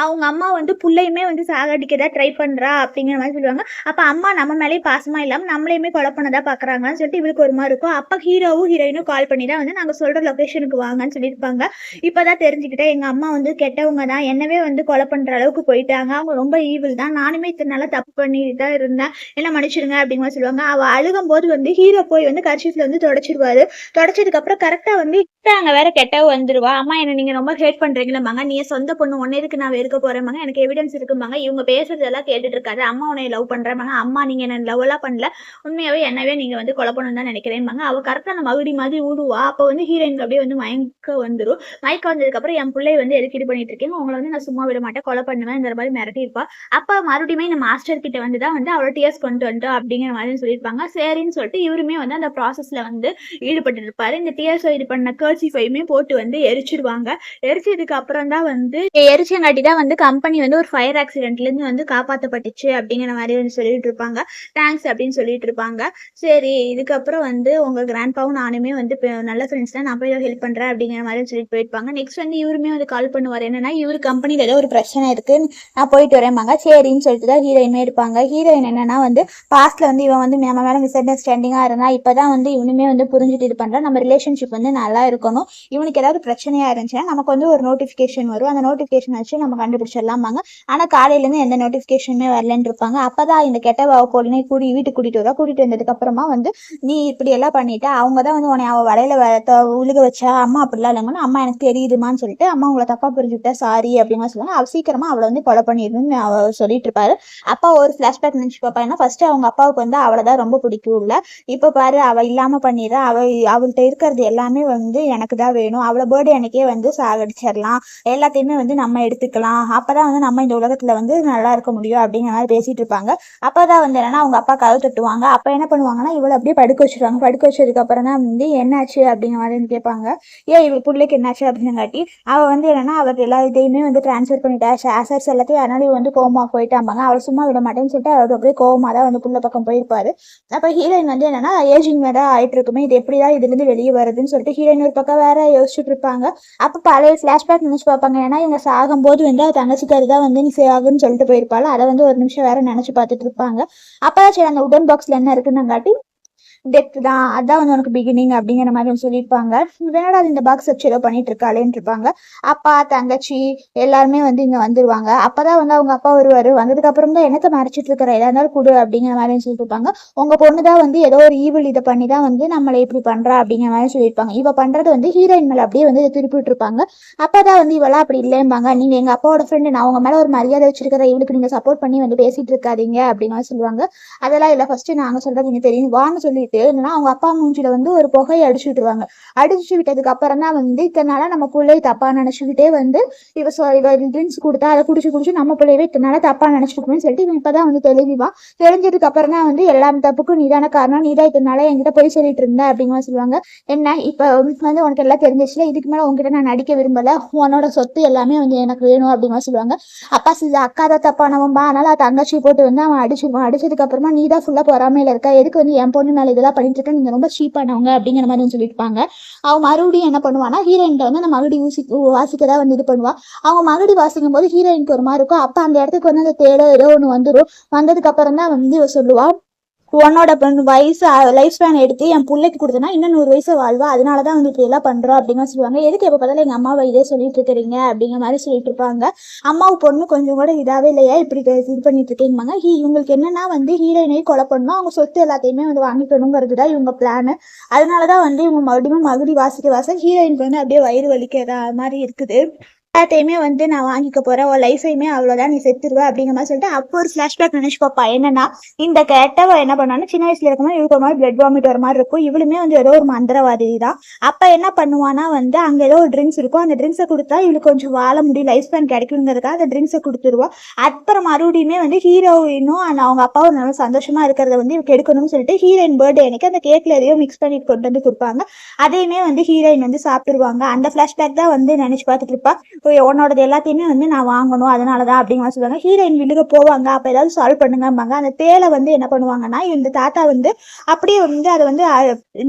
அவங்க அம்மா வந்து புள்ளையுமே வந்து சாகடிக்கதான் ட்ரை பண்றா அப்படிங்கிற மாதிரி சொல்லுவாங்க. அப்ப அம்மா நம்ம மேலேயே பாசமா இல்லாம நம்மளையுமே கொலை பண்ணதா பாக்குறாங்கன்னு சொல்லிட்டு இவளுக்கு ஒரு மாதிரி இருக்கும். அப்ப ஹீரோவும் ஹீரோயினும் கால் பண்ணி தான் வந்து நாங்க சொல்ற லொகேஷனுக்கு வாங்கன்னு சொல்லியிருப்பாங்க. இப்பதான் தெரிஞ்சுக்கிட்டேன் எங்க அம்மா வந்து கெட்டவங்க தான், என்னவே வந்து கொலை பண்ற அளவுக்கு போயிட்டாங்க, அவங்க ரொம்ப ஈவில் தான், நானுமே இத்தனை நாளா தப்பு பண்ணிட்டு தான் இருந்தேன், என்ன மன்னிச்சிருங்க அப்படிங்கிற சொல்லுவாங்க. அவ அழுகும் போது வந்து ஹீரோ போய் வந்து கர்ச்சீஃப்ல வந்து தொடச்சிருவாரு. தொடச்சதுக்கு அப்புறம் கரெக்டா வந்து அங்க வேற கெட்டவ வந்துருவா. அம்மா என்ன நீங்க ரொம்ப ஹேட் பண்றீங்களா, நீ சொந்த பொண்ணு ஒன்னே இருக்கு நான் வெறுக்க போறேன், எனக்கு எவிடன்ஸ் இருக்குமாங்க, இவங்க பேசுறதெல்லாம் கேட்டுட்டு இருக்காரு, அம்மா உன்னை லவ் பண்றேன், அம்மா நீங்க என்ன லவ் எல்லாம் பண்ணல, உண்மையாவே என்னவே நீங்க வந்து கொலை பண்ணணும் தான் நினைக்கிறேன். அவ கரெக்டா அந்த மகுடி மாதிரி ஊடுவா. அப்ப வந்து ஹீரோயினுக்கு அப்படியே வந்து மயக்க வந்துடும். மயக்க வந்ததுக்கு அப்புறம் என் பிள்ளை வந்து எதுக்கு இது பண்ணிட்டு இருக்கீங்க, உங்களை வந்து நான் சும்மா விட மாட்டேன், கொலை பண்ணுவேங்கிற மாதிரி மிரட்டி இருப்பா. அப்ப மறுபடியுமே இந்த மாஸ்டர் கிட்ட வந்துதான் வந்து அவளோட டிஎஸ் கொண்டு வந்துட்டோம் அப்படிங்கிற மாதிரி சொல்லியிருப்பாங்க. சரின்னு சொல்லிட்டு இவருமே வந்து அந்த ப்ராசஸ்ல வந்து ஈடுபட்டு இருப்பாரு. இந்த டிஎஸ் இது பண்ண கர்ச்சீஃபையுமே போட்டு வந்து எரிச்சிருவாங்க. எரிச்சதுக்கு அப்புறம் தான் வந்து எரிச்சங்காட்டி பண்ணங்காட்டி தான் வந்து கம்பெனி வந்து ஒரு ஃபயர் ஆக்சிடென்ட்லேருந்து வந்து காப்பாற்றப்பட்டுச்சு அப்படிங்கிற மாதிரி வந்து சொல்லிட்டு இருப்பாங்க. தேங்க்ஸ் அப்படின்னு சொல்லிட்டு இருப்பாங்க. சரி இதுக்கப்புறம் வந்து உங்கள் கிராண்ட்பாவும் நானுமே வந்து நல்ல ஃப்ரெண்ட்ஸ் தான், நான் போய் ஹெல்ப் பண்ணுறேன் அப்படிங்கிற மாதிரி சொல்லிட்டு போயிருப்பாங்க. நெக்ஸ்ட் வந்து இவருமே வந்து கால் பண்ணுவார். என்னன்னா இவர் கம்பெனியில் ஏதோ ஒரு பிரச்சனை இருக்குது, நான் போயிட்டு வரேன்பாங்க. சரின்னு சொல்லிட்டு தான் ஹீரோயினுமே இருப்பாங்க. ஹீரோயின் என்னன்னா வந்து பாஸ்ட்ல வந்து இவன் வந்து நம்ம மேலே மிஸ் அண்டர்ஸ்டாண்டிங்காக இருந்தா, இப்போ தான் வந்து இவனுமே வந்து புரிஞ்சுட்டு இது பண்ணுறான். நம்ம ரிலேஷன்ஷிப் வந்து நல்லா இருக்கணும், இவனுக்கு ஏதாவது பிரச்சனையாக இருந்துச்சுன்னா நமக்கு வந்து ஒரு நோட்டிஃபிகேஷன் வரும், அந்த நோட்டிஃபிகேஷன் வச்சு நம்ம கண்டுபிடிச்சிடலாமாங்க. ஆனால் காலையிலேருந்து எந்த நோட்டிஃபிகேஷனுமே வரலன்னு இருப்பாங்க. அப்போ தான் இந்த கெட்ட கோழினை வீட்டுக்கு கூட்டிட்டு வந்ததுக்கு அப்புறமா வந்து நீ இப்படி எல்லாம் பண்ணிட்ட, அவங்க தான் வந்து உன்னை அவ வலையில உழுக வச்சா, அம்மா அப்படிலாம் இல்லைங்கன்னு அம்மா எனக்கு தெரியுதுமான்னு சொல்லிட்டு அம்மா உங்களை தப்பா புரிஞ்சுக்கிட்டா சாரி அப்படிமா சொல்லுவாங்க. அவ சீக்கிரமா அவளை வந்து கொலை பண்ணிடணும்னு அவ சொல்லிட்டு இருப்பாரு. அப்பா ஒரு பிளாஷ்பேக் நினைச்சு பார்ப்பாங்கன்னா ஃபர்ஸ்ட் அவங்க அப்பாவுக்கு வந்து அவளை தான் ரொம்ப பிடிக்கும் இல்ல, இப்ப பாரு அவ இல்லாம பண்ணிடுறா, அவள்கிட்ட இருக்கிறது எல்லாமே வந்து எனக்கு தான் வேணும், அவளை பர்த்டே அன்னைக்கே வந்து சாகடிச்சிடலாம், எல்லாத்தையுமே வந்து நம்ம எடுத்துக்கலாம், அப்பதான் வந்து நம்ம இந்த உலகத்துல வந்து நல்லா இருக்க முடியும் அப்படிங்கிற மாதிரி பேசிட்டு இருப்பாங்க. அப்பதான் வந்து என்னன்னா அவங்க அப்பா கதவு தட்டுவாங்க. அப்ப என்ன பண்ணுவாங்கன்னா இவளை அப்படியே படுக்க வச்சிருவாங்க. படுக்க வச்சதுக்கு அப்புறம் தான் வந்து என்னாச்சு அப்படிங்கிற மாதிரி கேட்பாங்க. ஏன் இவள் பிள்ளைக்கு என்னாச்சு அப்படின்னு காட்டி அவள் வந்து என்னன்னா அவர் எல்லா இதையுமே வந்து டிரான்ஸ்ஃபர் பண்ணிட்டா, அசர்ஸ் எல்லாத்தையும், அதனால வந்து கோமா போயிட்டாம்பாங்க. அவள் சும்மா விட மாட்டேன்னு சொல்லிட்டு அவர் அப்படியே கோவமா தான் வந்து புள்ள பக்கம் போயிருப்பாரு. அப்போ ஹீரோயின் வந்து என்னன்னா ஏஜிங் வேற ஆயிட்டு இருக்குமே, இது எப்படிதான் இதுல இருந்து வெளியே வருதுன்னு சொல்லிட்டு ஹீரோயின் ஒரு பக்கம் வேற யோசிச்சுட்டு இருப்பாங்க. அப்போ பழைய பிளாஷ்பேக் நினைச்சு பார்ப்பாங்க. ஏன்னா இவங்க சாகும்போது வந்து அவள் தங்கச்சிக்காரி தான் வந்து நீ சேகுன்னு சொல்லிட்டு போயிருப்பாள். அதை வந்து ஒரு நிமிஷம் வேற நினைச்சு பார்த்துட்டு இருப்பாங்க. அப்பதான் சரி அந்த உடன் பாக்ஸ்ல என்ன இருக்குன்னு காட்டி டெத் தான், அதான் வந்து உனக்கு பிகினிங் அப்படிங்கிற மாதிரி வந்து சொல்லியிருப்பாங்க. வேணா இந்த பாக்ஸ் வச்சு ஏதோ பண்ணிட்டு இருக்காளேன்னு இருப்பாங்க. அப்பா தங்கச்சி எல்லாருமே வந்து இங்க வந்துருவாங்க. அப்பதான் வந்து அவங்க அப்பா வருவாரு. வந்ததுக்கு அப்புறம் தான் என்னத்தை மறைச்சிட்டு இருக்கிற, எதா இருந்தாலும் கொடு அப்படிங்கிற மாதிரி சொல்லிட்டு இருப்பாங்க. உங்க பொண்ணுதான் வந்து ஏதோ ஒரு ஈவில் இதை பண்ணி தான் வந்து நம்மளை இப்படி பண்றா அப்படிங்கிற மாதிரி சொல்லியிருப்பாங்க. இவ பண்றது வந்து ஹீரோயின் மேல அப்படியே வந்து திருப்பிட்டு இருப்பாங்க. அப்பதான் வந்து இவளா அப்படி இல்லைம்பாங்க, நீங்க எங்க அப்பாவோட ஃப்ரெண்டு, நான் உங்க மேல ஒரு மரியாதை வச்சிருக்கிற, இவளுக்கு நீங்க சப்போர்ட் பண்ணி வந்து பேசிட்டு இருக்காதீங்க அப்படின்னு சொல்லுவாங்க. அதெல்லாம் இல்ல, ஃபர்ஸ்ட் நாங்க சொல்றது நீங்க தெரியும் வான்னு சொல்லிட்டு என்னன்னா அவங்க அப்பா மூஞ்சில வந்து ஒரு புகையை அடிச்சு விட்டுருவாங்க. அடிச்சு விட்டதுக்கு அப்புறம் தான் வந்து இத்தனால நம்ம பிள்ளைய தப்பா நினைச்சுக்கிட்டே வந்து இவ ட்ரிங்க்ஸ் கொடுத்தா அதை குடிச்சு நம்ம பிள்ளையவே இத்தனால தப்பா நினைச்சுக்கணும்னு சொல்லிட்டு இவன் இப்பதான் வந்து தெளிவா தெரிஞ்சதுக்கு அப்புறம் தான் வந்து எல்லா தப்புக்கும் நீதான காரணம், நீதான் இத்தனால என்கிட்ட போய் சொல்லிட்டு இருந்த அப்படிங்கிற சொல்லுவாங்க. என்ன இப்ப வந்து உனக்கு எல்லாம் தெரிஞ்சிச்சுல, இதுக்கு மேல உங்ககிட்ட நான் நடிக்க விரும்பல, உன்னோட சொத்து எல்லாமே வந்து எனக்கு வேணும் அப்படிங்கிற சொல்லுவாங்க. அப்பா அக்கா தான் தப்பானவன்பா, அதனால தங்கச்சி போட்டு வந்து அவன் அடிச்சிருவான். அடிச்சதுக்கு அப்புறமா நீ தான் ஃபுல்லா பொறாமையில இருக்கா, எதுக்கு வந்து என் பொண்ணு மேல இதெல்லாம் பண்ணிட்டு இருக்க, நீங்க ரொம்ப சீப்பானவங்க அப்படிங்கிற மாதிரி சொல்லியிருப்பாங்க. அவன் மறுபடியும் என்ன பண்ணுவானா ஹீரோயின்ட்ட வந்து அந்த மறுபடி வாசிக்கதான் வந்து இது பண்ணுவா. அவங்க மறுபடி வாசிக்கும் போது ஹீரோயினுக்கு ஒரு மாதிரி இருக்கும். அப்ப அந்த இடத்துக்கு வந்து அந்த தேடோ ஏதோ ஒண்ணு வந்துடும். வந்ததுக்கு அப்புறம் தான் வந்து இவ சொல்லுவா, உன்னோட வயசு லைஃப் ஸ்பேன் எடுத்து என் பிள்ளைக்கு கொடுத்தனா இன்னும் 100 வயசு வாழ்வா, அதனாலதான் வந்து இப்படி எல்லாம் பண்றோம் அப்படிங்கிற சொல்லுவாங்க. எதுக்கு எப்ப பார்த்தாலும் எங்க அம்மாவை இதே சொல்லிட்டு இருக்கிறீங்க அப்படிங்கிற மாதிரி சொல்லிட்டு இருப்பாங்க. அம்மாவு பொண்ணு கொஞ்சம் கூட இதாவே இல்லையா, இப்படி இது பண்ணிட்டு இருக்கீங்க. இவங்களுக்கு என்னன்னா வந்து ஹீரோயினை கொலை பண்ணணும், அவங்க சொத்து எல்லாத்தையுமே வந்து வாங்கிக்கணுங்கிறது தான் இவங்க பிளான். அதனாலதான் வந்து இவங்க மறுபடியும் வாசிக்க ஹீரோயினுக்கு வந்து அப்படியே வயிறு வலிக்கிற மாதிரி இருக்குது. எல்லாத்தையுமே வந்து நான் வாங்கிக்க போறேன், உன் லைஃபையுமே அவ்வளவுதான், நீ செத்துருவ அப்படிங்கிற மாதிரி சொல்லிட்டு அப்போ ஒரு பிளாஷ்பேக் நினைச்சு பாப்பா. என்னன்னா இந்த கேட்டவ என்ன பண்ணாலும் சின்ன வயசுல இருக்கும்போது இவருக்கு ஒரு மாதிரி பிளட் வாமிட் வர மாதிரி இருக்கும். இவளுமே வந்து ஏதோ ஒரு மந்திரவாதி தான். அப்ப என்ன பண்ணுவானா வந்து அங்க ஏதோ ஒரு ட்ரிங்க்ஸ் இருக்கும், அந்த ட்ரிங்க்ஸை கொடுத்தா இவளுக்கு கொஞ்சம் வாழ முடியும், லைஃப் ஸ்பேன் கிடைக்குங்கிறதுக்காக அந்த ட்ரிங்க்ஸை கொடுத்துருவா. அப்புறம் மறுபடியுமே வந்து ஹீரோயினும் அவங்க அப்பாவும் நல்லா சந்தோஷமா இருக்கிறத வந்து இவருக்கு எடுக்கணும்னு சொல்லிட்டு ஹீரோயின் பர்த்டே அன்னைக்கு அந்த கேக்ல எதையோ மிக்ஸ் பண்ணிட்டு கொண்டு வந்து கொடுப்பாங்க. அதையுமே வந்து ஹீரோயின் வந்து சாப்பிட்டுருவாங்க. அந்த பிளாஷ்பேக் தான் வந்து நினைச்சு பார்த்துட்டு இருப்பா, உன்னோடது எல்லாத்தையுமே வந்து நான் வாங்கணும் அதனாலதான் அப்படிங்கிற சொல்லுவாங்க. ஹீரோயின் வீட்டுக்கு போவாங்க. அப்ப ஏதாவது சால்வ் பண்ணுங்கம்பாங்க. அந்த தேலை வந்து என்ன பண்ணுவாங்கன்னா இந்த தாத்தா வந்து அப்படியே வந்து அதை வந்து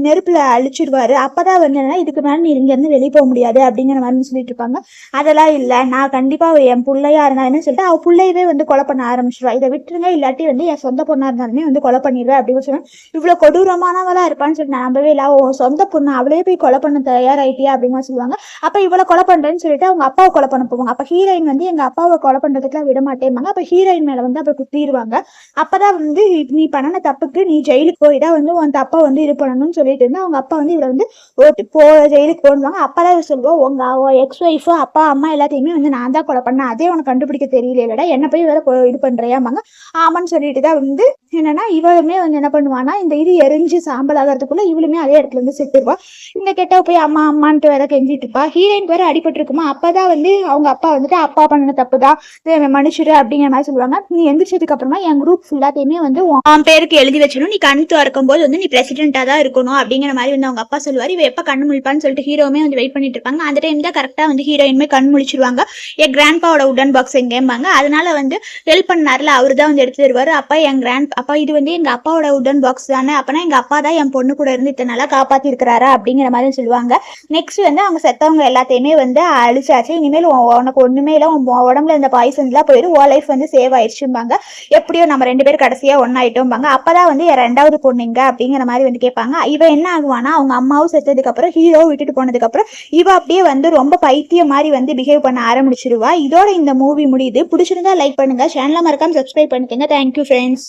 நெருப்புல அழிச்சிருவாரு. அப்பதான் வந்து என்னன்னா இதுக்கு மேல நீ இங்க இருந்து வெளியே போக முடியாது அப்படிங்கிற மாதிரி சொல்லிட்டு இருப்பாங்க. அதெல்லாம் இல்ல, நான் கண்டிப்பா என் பிள்ளையா இருந்தாலுமே சொல்லிட்டு அவ பிள்ளையவே வந்து கொலை பண்ண ஆரம்பிச்சிருவா. இதை விட்டுருங்க, இல்லாட்டி வந்து என் சொந்த பொண்ணா இருந்தாலுமே வந்து கொலை பண்ணிடுவேன் அப்படின்னு சொல்லுவேன். இவ்வளவு கொடூரமானவளா இருப்பான்னு சொல்லி நான் நம்பவே இல்லை. அவன் சொந்த பொண்ணு அவளே போய் கொலை பண்ண தயாராயிட்டியா அப்படிங்கிற சொல்லுவாங்க. அப்ப இவளை கொலை பண்றேன்னு சொல்லிட்டு அவங்க அப்பாவை கொலை பண்ண போவாங்க. அப்ப ஹீரோயின் வந்து எங்க அப்பாவை கொலை பண்றதுக்குலாம் விட மாட்டேன்பாங்க. அப்ப ஹீரோயின் மேல வந்து அப்ப குத்திடுவாங்க. அப்பதான் வந்து நீ பண்ணன தப்புக்கு நீ ஜெயிலுக்கு போயிட்டா வந்து உன் தப்பா வந்து இது பண்ணணும்னு சொல்லிட்டு இருந்தா அவங்க அப்பா வந்து இவரை வந்து ஜெயிலுக்கு போடுவாங்க. அப்பதான் சொல்லுவோம், உங்க எக்ஸ் ஒய்ஃபு அப்பா அம்மா எல்லாத்தையுமே வந்து நான் தான் கொலை பண்ணேன், அதே உனக்கு கண்டுபிடிக்க தெரியல இல்லடா, என்ன போய் வேற இது பண்றியாமாங்க. ஆமான்னு சொல்லிட்டு தான் வந்து என்னன்னா இவளுமே வந்து என்ன பண்ணுவானா இந்த இது எரிஞ்சு சாம்பல் ஆகிறதுக்குள்ள இவளுமே அதே இடத்துல இருந்து செத்துருவா. இந்த கெட்ட போய் அம்மா அம்மான்ட்டு வேற கெஞ்சிட்டு இருப்பா. ஹீரோயின் வேற அடிபட்டு இருக்குமா. அப்பதான் வந்து அவங்க அப்பா வந்துட்டு அப்பா பண்ண தப்பு தான் மனுஷரு அப்படிங்கிற மாதிரி சொல்லுவாங்க. நீ எந்திரிச்சதுக்கு அப்புறமா என் குரூப் ஃபுல்லாத்தையுமே வந்து உன் பேருக்கு எழுதி வச்சிடும், நீ கண் திறக்கும் போது வந்து நீ பிரசிடென்டா தான் இருக்கணும் அப்படிங்கிற மாதிரி வந்து அவங்க அப்பா சொல்லுவார். இவ எப்ப கண்ணு முழிப்பான்னு சொல்லிட்டு ஹீரோமே வந்து வெயிட் பண்ணிட்டு இருப்பாங்க. அந்த டைம் தான் கரெக்டா வந்து ஹீரோயின்மே கண் முழிச்சிருவாங்க. என் கிராண்ட்பாவோட உடன் பாக்ஸ் எங்கேம்பாங்க. அதனால வந்து ஹெல்ப் பண்ணார்ல அவரு தான் வந்து எடுத்து தருவாரு. அப்பா இது வந்து எங்க அப்பாவோட உடன் பாக்ஸ் தானே, அப்பனா எங்க அப்பா தான் என் பொண்ணு கூட இருந்து இத்தனை நாளா காப்பாத்தி இருக்கிறாரா அப்படிங்கிற மாதிரி சொல்லுவாங்க. நெக்ஸ்ட் வந்து அவங்க செத்தவங்க எல்லாத்தையுமே வந்து அழிச்சாச்சு, இனிமேல் உனக்கு ஒண்ணுமே இல்லை, உன் உடம்புல இந்த பாய்சன்ஸ்லாம் போயிடும், உன் லைஃப் வந்து சேவ் ஆயிடுச்சும்பாங்க. எப்படியோ நம்ம 2 பேரும் கடைசியா ஒன்னாயிட்டோம்பாங்க. அப்பதான் வந்து என் 2வது பொண்ணுங்க அப்படிங்கிற மாதிரி வந்து கேட்பாங்க. இவ என்ன ஆகுவானா, அவங்க அம்மாவும் செத்ததுக்கு அப்புறம் ஹீரோ விட்டுட்டு போனதுக்கு அப்புறம் இவ அப்படியே வந்து ரொம்ப பைத்தியம் மாதிரி வந்து பிஹேவ் பண்ண ஆரம்பிச்சிருவா. இதோட இந்த மூவி முடியுது. பிடிச்சிருந்தா லைக் பண்ணுங்க, சேனலை மறக்காம சப்ஸ்கிரைப் பண்ணிக்கோங்க. Thank you friends.